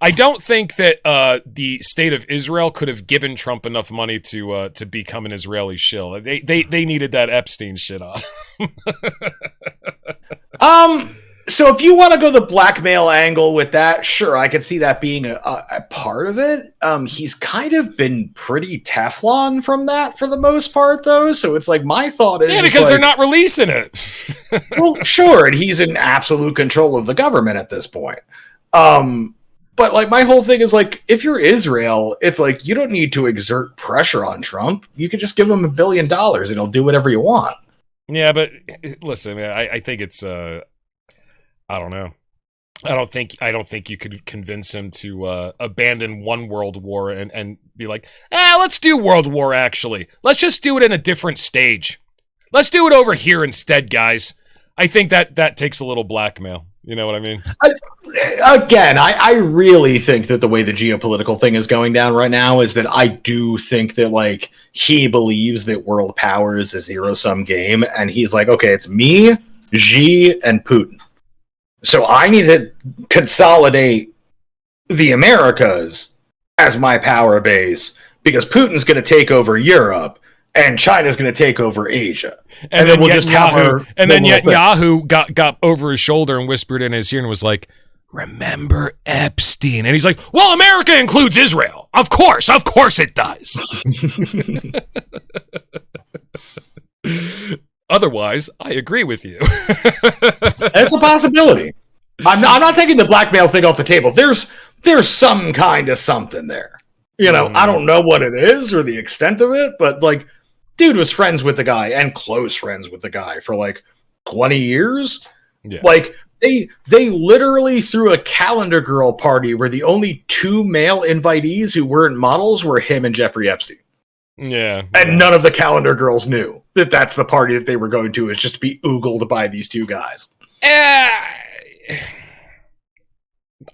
I don't think that the state of Israel could have given Trump enough money to become an Israeli shill. They needed that Epstein shit on. So if you want to go the blackmail angle with that, sure, I could see that being a part of it. He's kind of been pretty Teflon from that for the most part, though. So it's like my thought is, because they're not releasing it. Well, sure, and he's in absolute control of the government at this point. But like my whole thing is like, if you're Israel, it's like you don't need to exert pressure on Trump. You can just give him $1 billion and he'll do whatever you want. Yeah, but listen, man, I think it's I don't know. I don't think you could convince him to abandon one world war and be like, let's do World War actually. Let's just do it in a different stage. Let's do it over here instead, guys. I think that takes a little blackmail. You know what I mean? I really think that the way the geopolitical thing is going down right now is that I do think that like he believes that world power is a zero-sum game, and he's like, okay, it's me, Xi, and Putin. So I need to consolidate the Americas as my power base because Putin's going to take over Europe and China's going to take over Asia. And then we'll just have her. And then Yahoo got over his shoulder and whispered in his ear and was like, remember Epstein? And he's like, well, America includes Israel. Of course it does. Otherwise, I agree with you. That's a possibility. I'm not taking the blackmail thing off the table. There's some kind of something there. You know, I don't know what it is or the extent of it, but like, dude was friends with the guy and close friends with the guy for like 20 years. Yeah. Like they literally threw a calendar girl party where the only two male invitees who weren't models were him and Jeffrey Epstein. Yeah. And none of the calendar girls knew that that's the party that they were going to, is just to be oogled by these two guys. I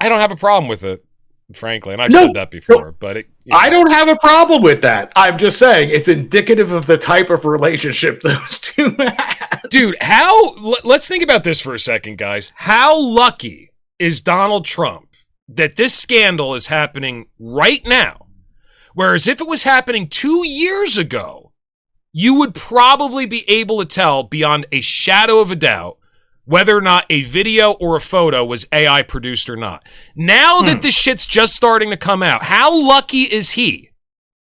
don't have a problem with it, frankly, and I've said that before. But I don't have a problem with that. I'm just saying it's indicative of the type of relationship those two had. Dude, let's think about this for a second, guys. How lucky is Donald Trump that this scandal is happening right now? Whereas if it was happening 2 years ago, you would probably be able to tell beyond a shadow of a doubt whether or not a video or a photo was AI produced or not. Now that this shit's just starting to come out, how lucky is he?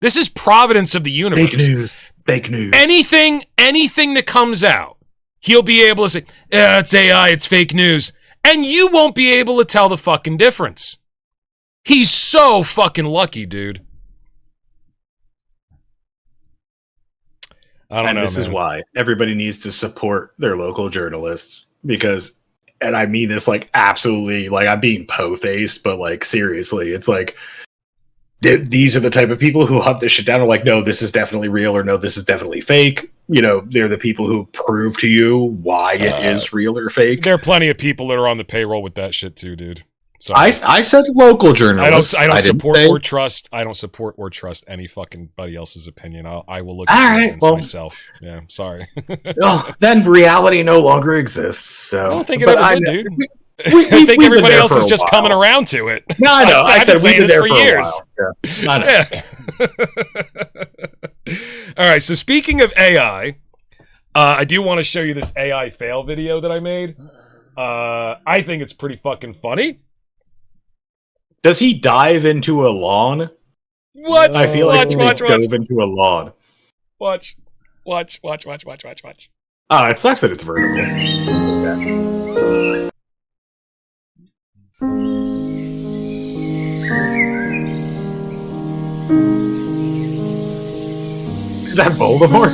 This is providence of the universe. Fake news. Anything that comes out, he'll be able to say, it's AI, it's fake news. And you won't be able to tell the fucking difference. He's so fucking lucky, dude. I don't know, this is why everybody needs to support their local journalists, because and I mean this like absolutely, like I'm being po-faced, but like seriously, it's like these are the type of people who hunt this shit down. Are like, no, this is definitely real, or no, this is definitely fake. You know, they're the people who prove to you why it is real or fake. There are plenty of people that are on the payroll with that shit too, dude. So I said local journalists. I don't support or trust. I don't support or trust any fucking buddy else's opinion. I will look at myself. Yeah, sorry. Well, then reality no longer exists. So I don't think it ever did, dude. I think we've everybody else is just coming around to it. No, I know. I said we've been there for years. Yeah, I know. Yeah. All right. So speaking of AI, I do want to show you this AI fail video that I made. I think it's pretty fucking funny. Does he dive into a lawn? Watch. I feel like he watch. dove into a lawn. Watch. Oh, it sucks that it's vertical. Okay. Is that Voldemort?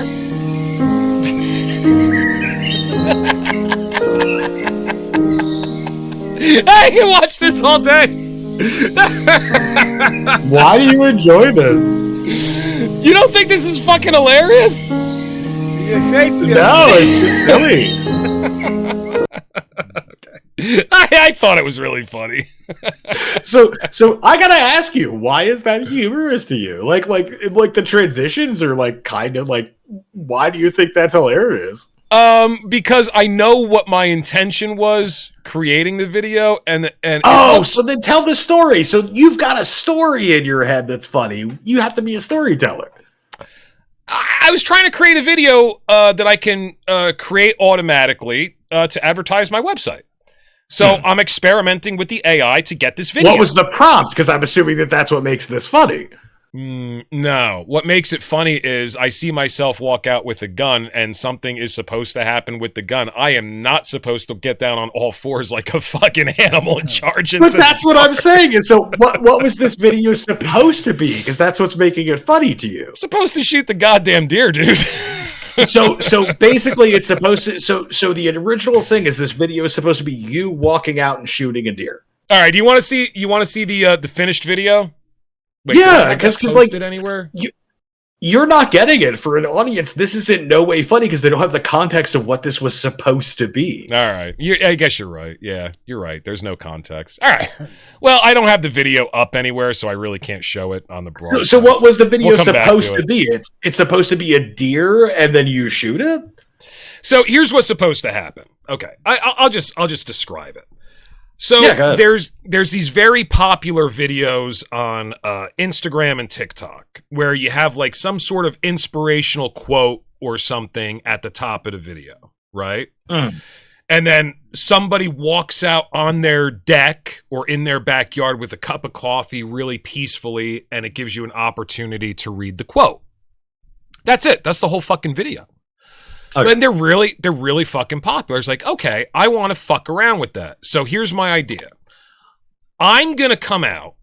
I can watch this all day. Why do you enjoy this? You don't think this is fucking hilarious? No, it's just silly. I thought it was really funny. So I gotta ask you, why is that humorous to you? Like the transitions are like kind of like, why do you think that's hilarious? Because I know what my intention was creating the video, and so then tell the story. So you've got a story in your head that's funny. You have to be a storyteller. I was trying to create a video that I can create automatically to advertise my website. So I'm experimenting with the AI to get this video. What was the prompt? Because I'm assuming that that's what makes this funny. No. What makes it funny is I see myself walk out with a gun and something is supposed to happen with the gun. I am not supposed to get down on all fours like a fucking animal and charge. But that's what I'm saying. Is so what was this video supposed to be? Because that's what's making it funny to you. I'm supposed to shoot the goddamn deer, dude. So basically it's supposed to so the original thing is this video is supposed to be you walking out and shooting a deer. All right, do you want to see the finished video? Wait, yeah, because like anywhere you're not getting it. For an audience, this is in no way funny because they don't have the context of what this was supposed to be. All right, I guess you're right. Yeah, you're right. There's no context. All right. Well, I don't have the video up anywhere, so I really can't show it on the broadcast. So what was the video supposed to be? It's supposed to be a deer, and then you shoot it. So here's what's supposed to happen. Okay, I'll just describe it. So there's these very popular videos on Instagram and TikTok where you have like some sort of inspirational quote or something at the top of the video, right? And then somebody walks out on their deck or in their backyard with a cup of coffee really peacefully, and it gives you an opportunity to read the quote. That's it. That's the whole fucking video. Okay. And they're really fucking popular. It's like, okay, I want to fuck around with that. So here's my idea. I'm going to come out.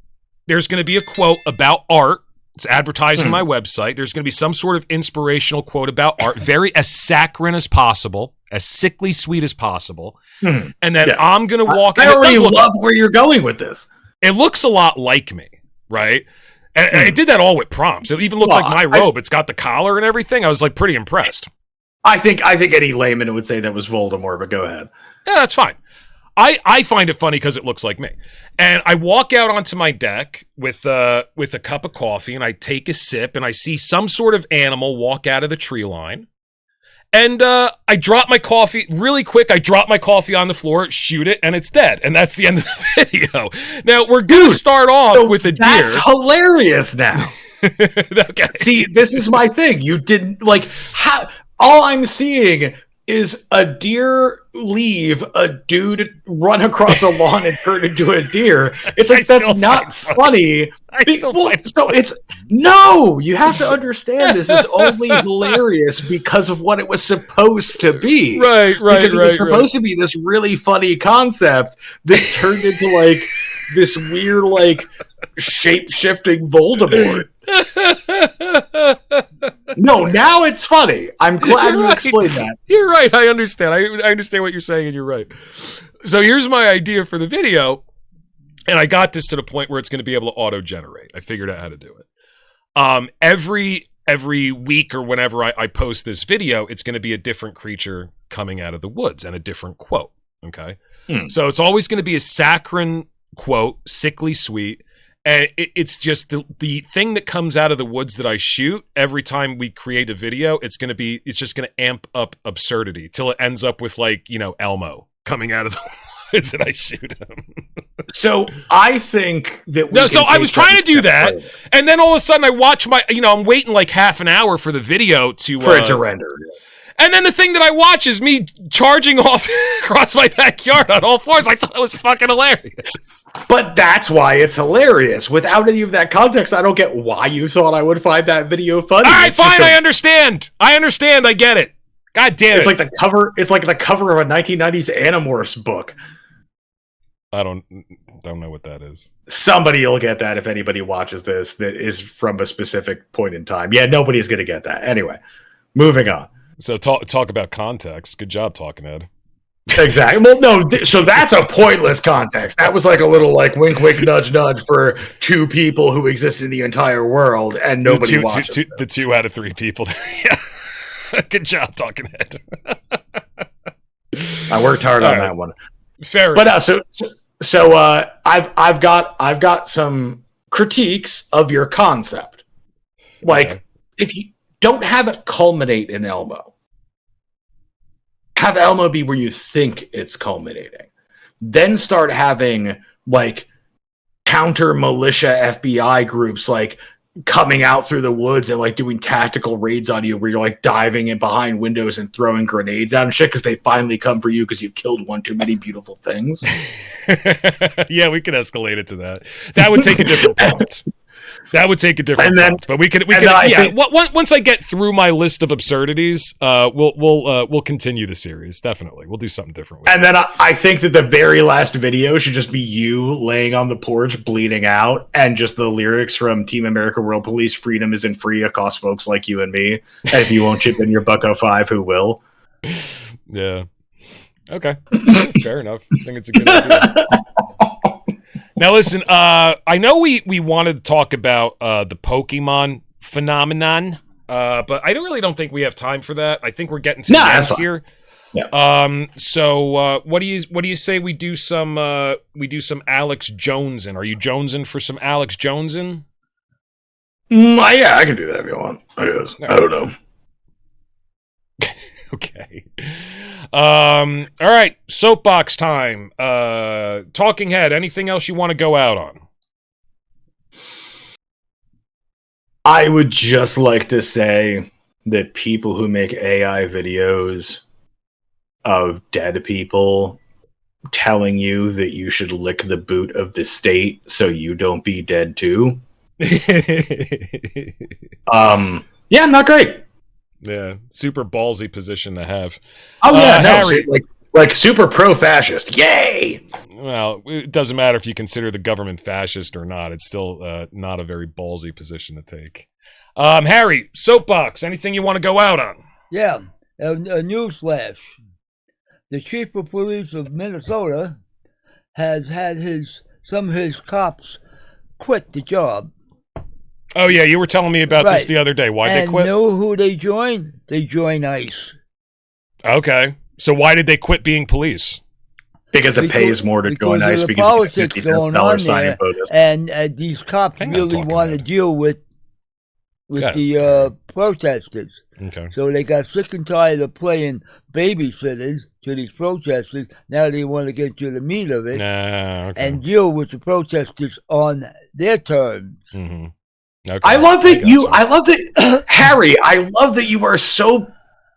There's going to be a quote about art. It's advertising my website. There's going to be some sort of inspirational quote about art, very as saccharine as possible, as sickly sweet as possible. And then I'm going to walk in. I already love where you're going with this. It looks a lot like me, right? And it did that all with prompts. It even looks like my robe. It's got the collar and everything. I was like pretty impressed. I think any layman would say that was Voldemort, but go ahead. Yeah, that's fine. I find it funny because it looks like me. And I walk out onto my deck with a cup of coffee, and I take a sip, and I see some sort of animal walk out of the tree line. And I drop my coffee really quick. I drop my coffee on the floor, shoot it, and it's dead. And that's the end of the video. Now, we're going to start off with a deer. That's hilarious now. Okay. See, this is my thing. You didn't, like, how... All I'm seeing is a deer leave, a dude run across a lawn and turn into a deer. It's like, that's not funny. No, you have to understand this is only hilarious because of what it was supposed to be. Right. Because it was supposed to be this really funny concept that turned into like this weird, like, shape-shifting Voldemort. No, now it's funny. I'm glad you explained that. You're right. I understand. I understand what you're saying, and you're right. So here's my idea for the video, and I got this to the point where it's going to be able to auto-generate. I figured out how to do it. Every week or whenever I post this video, it's going to be a different creature coming out of the woods and a different quote. Okay, so it's always going to be a saccharine quote, sickly sweet. And it's just the thing that comes out of the woods that I shoot every time we create a video. It's just going to amp up absurdity till it ends up with Elmo coming out of the woods that I shoot him. So I think that I was trying to do that, and then all of a sudden I watch I'm waiting like half an hour for the video for it to render. And then the thing that I watch is me charging off across my backyard on all fours. I thought it was fucking hilarious. But that's why it's hilarious. Without any of that context, I don't get why you thought I would find that video funny. All right, fine. I understand. I get it. God damn it. It's like the cover. It's like the cover of a 1990s Animorphs book. I don't know what that is. Somebody will get that if anybody watches this that is from a specific point in time. Yeah, nobody's going to get that. Anyway, moving on. So talk about context. Good job talking, Ed. Exactly. Well, no, so that's a pointless context. That was like a little like wink, wink, nudge, nudge for two people who exist in the entire world and nobody watches the 2 out of 3 people. Yeah. Good job talking, Ed. I worked hard on that one. Fair. But I've got some critiques of your concept. Like if you don't have it culminate in Elmo. Have Elmo be where you think it's culminating. Then start having like counter militia FBI groups like coming out through the woods and like doing tactical raids on you where you're like diving in behind windows and throwing grenades out and shit because they finally come for you because you've killed one too many beautiful things. Yeah, we could escalate it to that. That would take a different path. That would take a different path. But we could once I get through my list of absurdities, we'll continue the series. Definitely. We'll do something different with it. Then I think that the very last video should just be you laying on the porch bleeding out and just the lyrics from Team America World Police, freedom isn't free, it costs folks like you and me. And if you won't chip in your $1.05, who will? Yeah. Okay. Fair enough. I think it's a good idea. Now listen, I know we wanted to talk about the Pokemon phenomenon, but I don't think we have time for that. I think we're getting to the end here. Yeah. So what do you say we do some Alex Jonesing? Are you Jonesing for some Alex Jonesing? Yeah, I can do that if you want. I guess. I don't know. Okay. All right. Soapbox time. Talking head. Anything else you want to go out on? I would just like to say that people who make AI videos of dead people telling you that you should lick the boot of the state so you don't be dead too. Yeah, not great. Yeah, super ballsy position to have. Oh yeah, Harry, like super pro-fascist. Yay! Well, it doesn't matter if you consider the government fascist or not. It's still not a very ballsy position to take. Harry, soapbox. Anything you want to go out on? Yeah, a news flash. The chief of police of Minnesota has had some of his cops quit the job. Oh, yeah, you were telling me about this the other day. Why'd they quit? And know who they joined? They joined ICE. Okay. So why did they quit being police? Because it pays more to join ICE because politics going on there, and these cops really want to deal with the protesters. Okay. So they got sick and tired of playing babysitters to these protesters. Now they want to get to the meat of it and deal with the protesters on their terms. Mm-hmm. Okay. I love that Harry, I love that you are so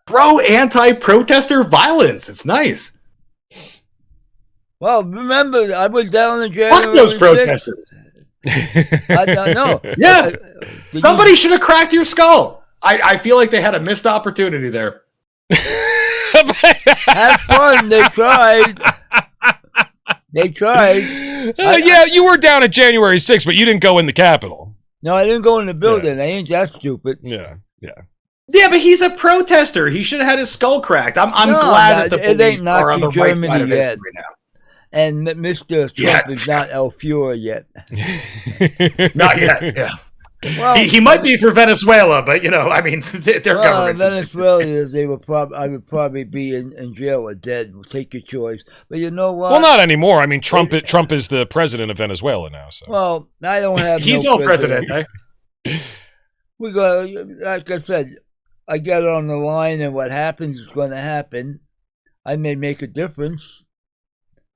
pro anti-protester violence. It's nice. Well, remember, I was down in January. Fuck those protesters. I don't know. Yeah. Somebody should have cracked your skull. I feel like they had a missed opportunity there. Have fun. They tried. Yeah, you were down at January 6th, but you didn't go in the Capitol. No, I didn't go in the building. I ain't that stupid. Yeah. Yeah, but he's a protester. He should have had his skull cracked. I'm glad that the police are on the right side of history now. And Mr. Trump is not El Fuhrer yet. Not yet. Yeah. Well, He might be for Venezuela, but I mean, their government. Venezuelans, I would probably be in jail or dead. Take your choice. But you know what? Well, not anymore. I mean, Trump is the president of Venezuela now. So. Well, I don't have. He's no no president. We go, like I said, I get on the line, and what happens is going to happen. I may make a difference.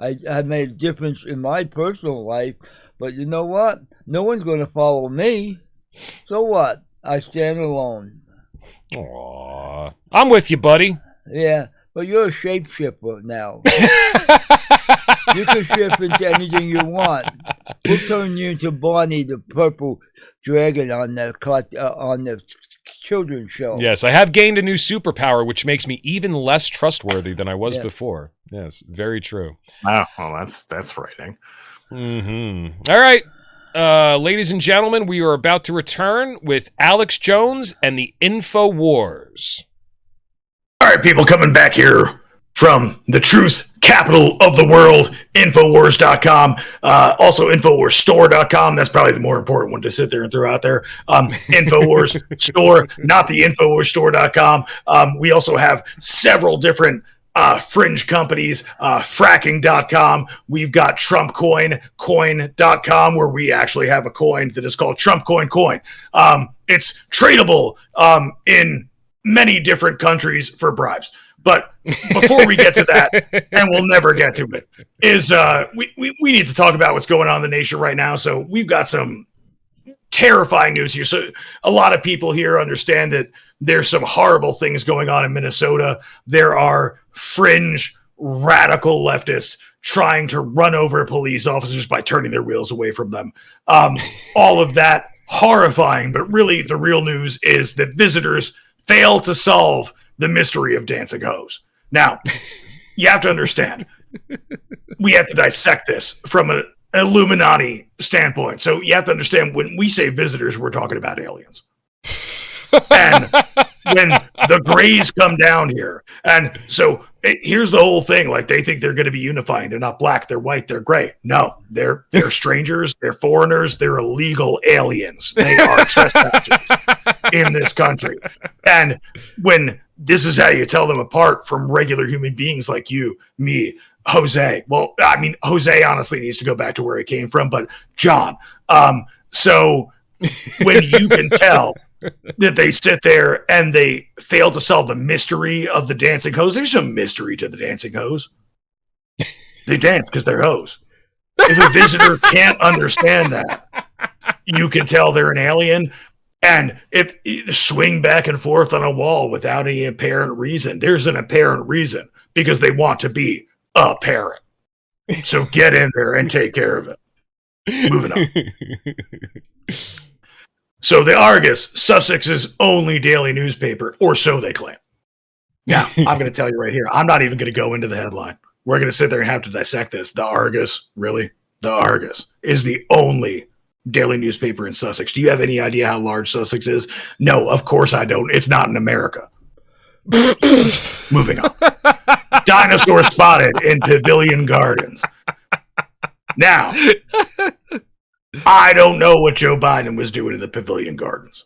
I made a difference in my personal life, but you know what? No one's going to follow me. So what? I stand alone. Aww. I'm with you, buddy. Yeah, but you're a shapeshifter now. You can shift into anything you want. We'll turn you into Barney the purple dragon on the children's show. Yes, I have gained a new superpower, which makes me even less trustworthy than I was before. Yes, very true. Oh, well, that's frightening. Mm-hmm. All right. Ladies and gentlemen, we are about to return with Alex Jones and the InfoWars. All right, people, coming back here from the truth capital of the world, Infowars.com. Also, InfoWarsStore.com. That's probably the more important one to sit there and throw out there. Infowars Store, not the InfoWarsStore.com. We also have several different fringe companies, fracking.com. We've got Trump coin.com, where we actually have a coin that is called Trump Coin. It's tradable in many different countries for bribes. But before we get to that, and we'll never get to it, is we need to talk about what's going on in the nation right now. So we've got some terrifying news here. So a lot of people here understand that there's some horrible things going on in Minnesota. There are fringe radical leftists trying to run over police officers by turning their wheels away from them. All of that horrifying, but really the real news is that visitors fail to solve the mystery of dancing hose. Now, you have to understand, we have to dissect this from an Illuminati standpoint. So you have to understand, when we say visitors, we're talking about aliens. And when the Greys come down here, and so here's the whole thing, like they think they're going to be unifying. They're not black, they're white, they're gray. No, they're strangers, they're foreigners, they're illegal aliens. They are trespassers in this country. And when this is how you tell them apart from regular human beings like you, me, Jose. Well, I mean, Jose honestly needs to go back to where he came from, but John. So when you can tell that they sit there and they fail to solve the mystery of the dancing hose, there's no mystery to the dancing hose. They dance because they're hose. If a visitor can't understand that, you can tell they're an alien. And if you swing back and forth on a wall without any apparent reason, there's an apparent reason, because they want to be a parent. So get in there and take care of it. Moving on. So the Argus, Sussex's only daily newspaper, or so they claim. Now, I'm going to tell you right here, I'm not even going to go into the headline. We're going to sit there and have to dissect this. The Argus, really? The Argus is the only daily newspaper in Sussex. Do you have any idea how large Sussex is? No, of course I don't. It's not in America. Moving on. Dinosaur spotted in Pavilion Gardens. Now, I don't know what Joe Biden was doing in the Pavilion Gardens.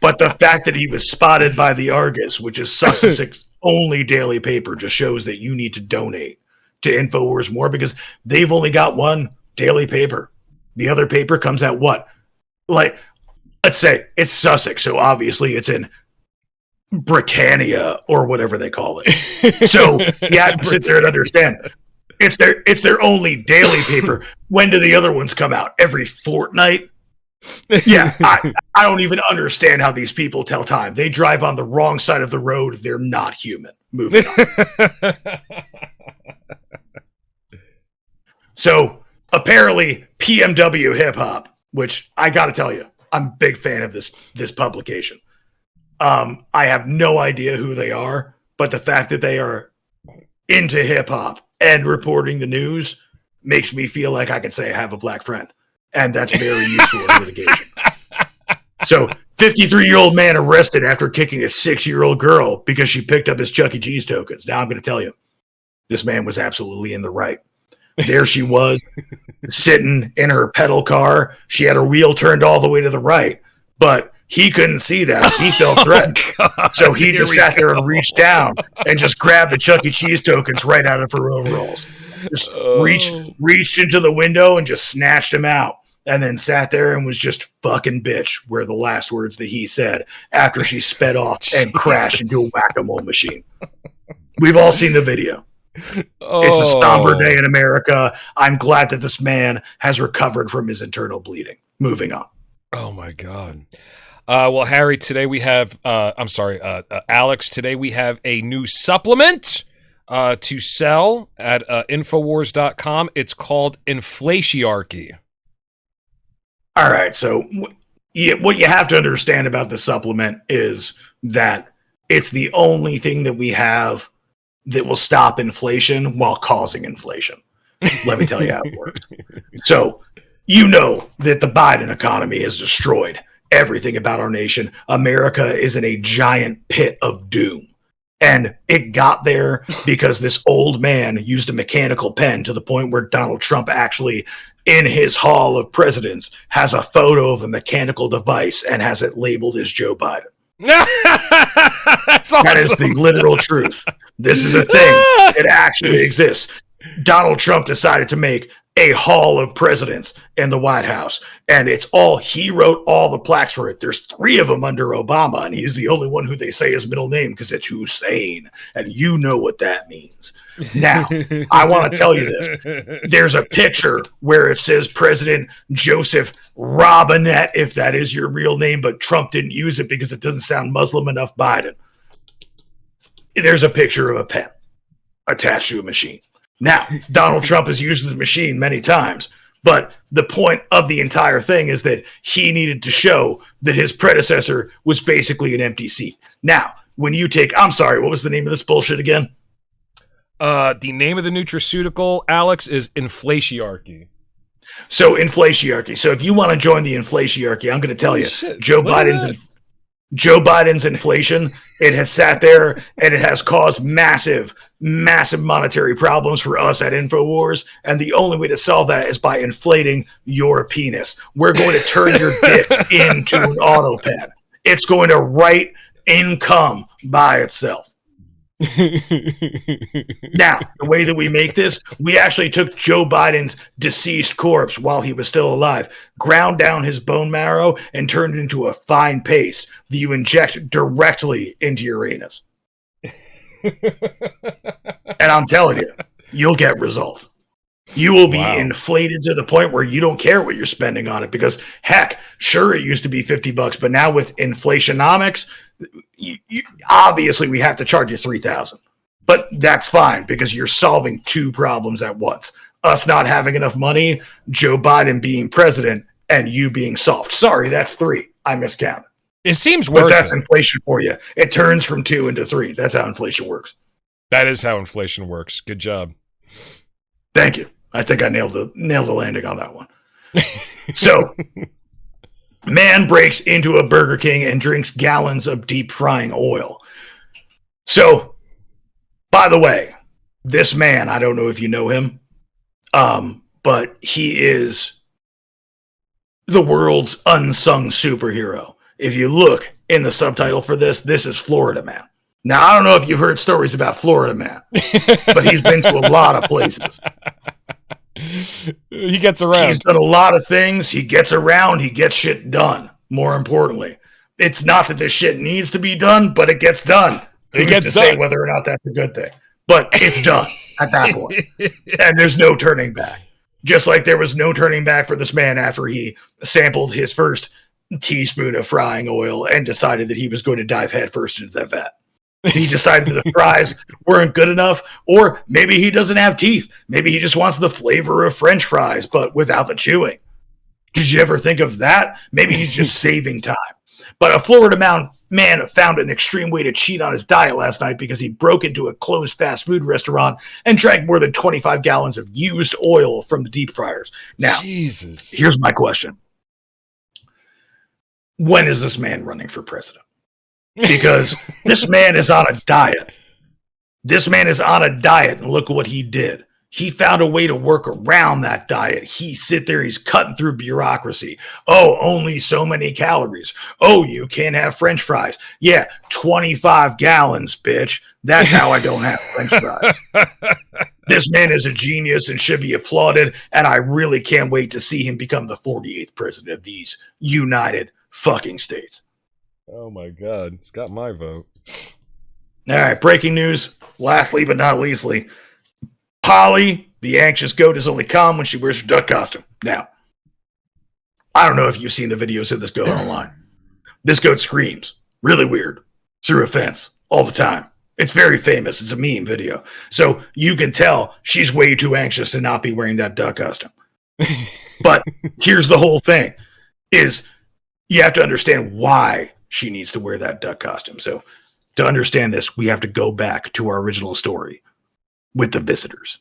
But the fact that he was spotted by the Argus, which is Sussex's only daily paper, just shows that you need to donate to InfoWars more, because they've only got one daily paper. The other paper comes out what? Like, let's say it's Sussex, so obviously it's in Britannia or whatever they call it. So you have to sit there and understand. It's their only daily paper. When do the other ones come out? Every fortnight? Yeah, I don't even understand how these people tell time. They drive on the wrong side of the road. They're not human. Moving on. So apparently PMW hip hop, which I got to tell you, I'm a big fan of this publication. I have no idea who they are, but the fact that they are into hip hop and reporting the news makes me feel like I can say I have a black friend, and that's very useful in litigation. So, 53-year-old man arrested after kicking a 6-year-old girl because she picked up his Chuck E. Cheese tokens. Now I'm going to tell you, This man was absolutely in the right. There she was, sitting in her pedal car. She had her wheel turned all the way to the right, but he couldn't see that. He felt threatened. So he just sat there and reached down and just grabbed the Chuck E. Cheese tokens right out of her overalls. Just reached into the window and just snatched them out. And then sat there and was just fucking bitch, were the last words that he said after she sped off and crashed into a whack-a-mole machine. We've all seen the video. It's a somber day in America. I'm glad that this man has recovered from his internal bleeding. Moving on. Oh, my God. Well, Harry, today we have, Alex, today we have a new supplement to sell at Infowars.com. It's called Inflatiarchy. All right, so what you have to understand about the supplement is that it's the only thing that we have that will stop inflation while causing inflation. Let me tell you how it works. So, you know that the Biden economy has destroyed everything about our nation. America is in a giant pit of doom. And it got there because this old man used a mechanical pen to the point where Donald Trump actually, in his Hall of Presidents, has a photo of a mechanical device and has it labeled as Joe Biden. That's awesome. That is the literal truth. This is a thing. It actually exists. Donald Trump decided to make a Hall of Presidents in the White House, and he wrote all the plaques for it. There's 3 of them under Obama, and he's the only one who they say his middle name because it's Hussein, and you know what that means. Now, I want to tell you this. There's a picture where it says President Joseph Robinette, if that is your real name, but Trump didn't use it because it doesn't sound Muslim enough, Biden. There's a picture of a pen attached to a machine. Now, Donald Trump has used the machine many times, but the point of the entire thing is that he needed to show that his predecessor was basically an empty seat. Now, when you I'm sorry, what was the name of this bullshit again? The name of the nutraceutical, Alex, is Inflatiarchy. So, Inflatiarchy. So, if you want to join the Inflatiarchy, I'm going to tell you, Joe Biden's inflation, it has sat there and it has caused massive monetary problems for us at InfoWars. And the only way to solve that is by inflating your penis. We're going to turn your dick into an auto pen. It's going to write income by itself. Now, the way that we make this, we actually took Joe Biden's deceased corpse while he was still alive, ground down his bone marrow, and turned it into a fine paste that you inject directly into your anus. And I'm telling you, you'll get results. You will be inflated to the point where you don't care what you're spending on it because, heck, sure, it used to be $50, but now with inflationomics, obviously we have to charge you $3,000, but that's fine because you're solving 2 problems at once: us not having enough money, Joe Biden being president, and you being soft. Sorry, that's 3. I miscounted. It seems worth it. But that's inflation for you. It turns from 2 into 3. That's how inflation works. That is how inflation works. Good job. Thank you. I think I nailed the landing on that one. So, man breaks into a Burger King and drinks gallons of deep frying oil. So, by the way, this man, I don't know if you know him, but he is the world's unsung superhero. If you look in the subtitle for this is Florida Man. Now, I don't know if you've heard stories about Florida Man, but he's been to a lot of places. He gets around. He's done a lot of things. He gets around. He gets shit done. More importantly, it's not that this shit needs to be done, but it gets done. It gets to say whether or not that's a good thing, but it's done at that point, and there's no turning back. Just like there was no turning back for this man after he sampled his first teaspoon of frying oil and decided that he was going to dive headfirst into that vat. He decided that the fries weren't good enough, or maybe he doesn't have teeth. Maybe he just wants the flavor of French fries, but without the chewing. Did you ever think of that? Maybe he's just saving time. But a Florida man found an extreme way to cheat on his diet last night because he broke into a closed fast food restaurant and drank more than 25 gallons of used oil from the deep fryers. Now, Jesus. Here's my question. When is this man running for president? Because this man is on a diet. This man is on a diet, and look what he did. He found a way to work around that diet. He's cutting through bureaucracy. Oh, only so many calories. Oh, you can't have French fries. Yeah, 25 gallons, bitch. That's how I don't have French fries. This man is a genius and should be applauded, and I really can't wait to see him become the 48th president of these United fucking States. Oh my God, it's got my vote. All right, breaking news. Lastly but not leastly, Polly, the anxious goat, is only calm when she wears her duck costume. Now, I don't know if you've seen the videos of this goat online. This goat screams, really weird, through a fence all the time. It's very famous. It's a meme video. So you can tell she's way too anxious to not be wearing that duck costume. But here's the whole thing, is you have to understand why she needs to wear that duck costume. So to understand this, we have to go back to our original story with the visitors.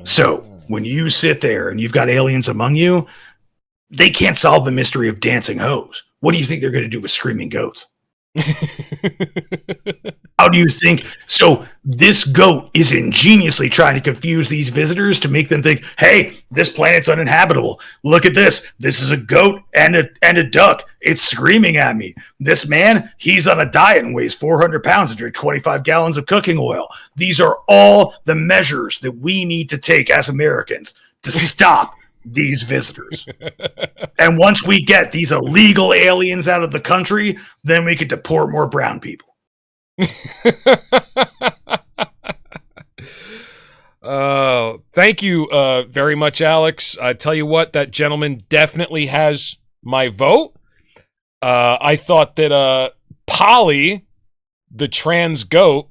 So when you sit there and you've got aliens among you, they can't solve the mystery of dancing hoes. What do you think they're going to do with screaming goats? How do you think? So this goat is ingeniously trying to confuse these visitors to make them think, hey, this planet's uninhabitable. Look at this. This is a goat and a duck. It's screaming at me. This man, he's on a diet and weighs 400 pounds and drinks 25 gallons of cooking oil. These are all the measures that we need to take as Americans to stop these visitors. And once we get these illegal aliens out of the country, then we can deport more brown people. Thank you very much, Alex. I tell you what, that gentleman definitely has my vote. I thought that Polly, the trans goat,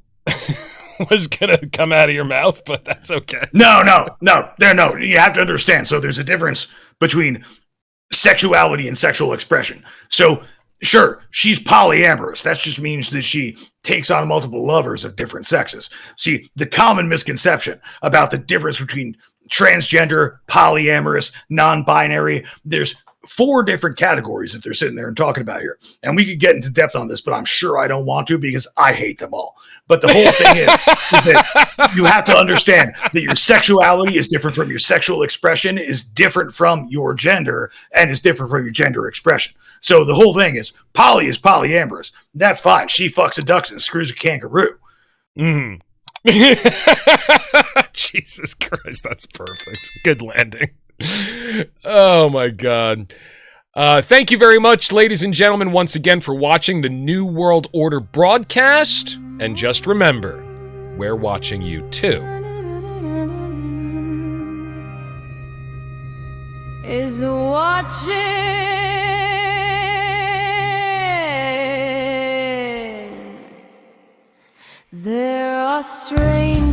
was gonna come out of your mouth, but that's okay. No. You have to understand. So there's a difference between sexuality and sexual expression. So sure, she's polyamorous. That just means that she takes on multiple lovers of different sexes. See, the common misconception about the difference between transgender, polyamorous, non-binary, there's 4 different categories that they're sitting there and talking about here. And we could get into depth on this, but I'm sure I don't want to because I hate them all. But the whole thing is that you have to understand that your sexuality is different from your sexual expression, is different from your gender, and is different from your gender expression. So the whole thing is Polly is polyamorous. That's fine. She fucks a duck and screws a kangaroo. Jesus Christ, that's perfect. Good landing. Oh my God. Thank you very much, ladies and gentlemen, once again for watching the New World Order broadcast. And just remember, we're watching you too. Is watching. There are strange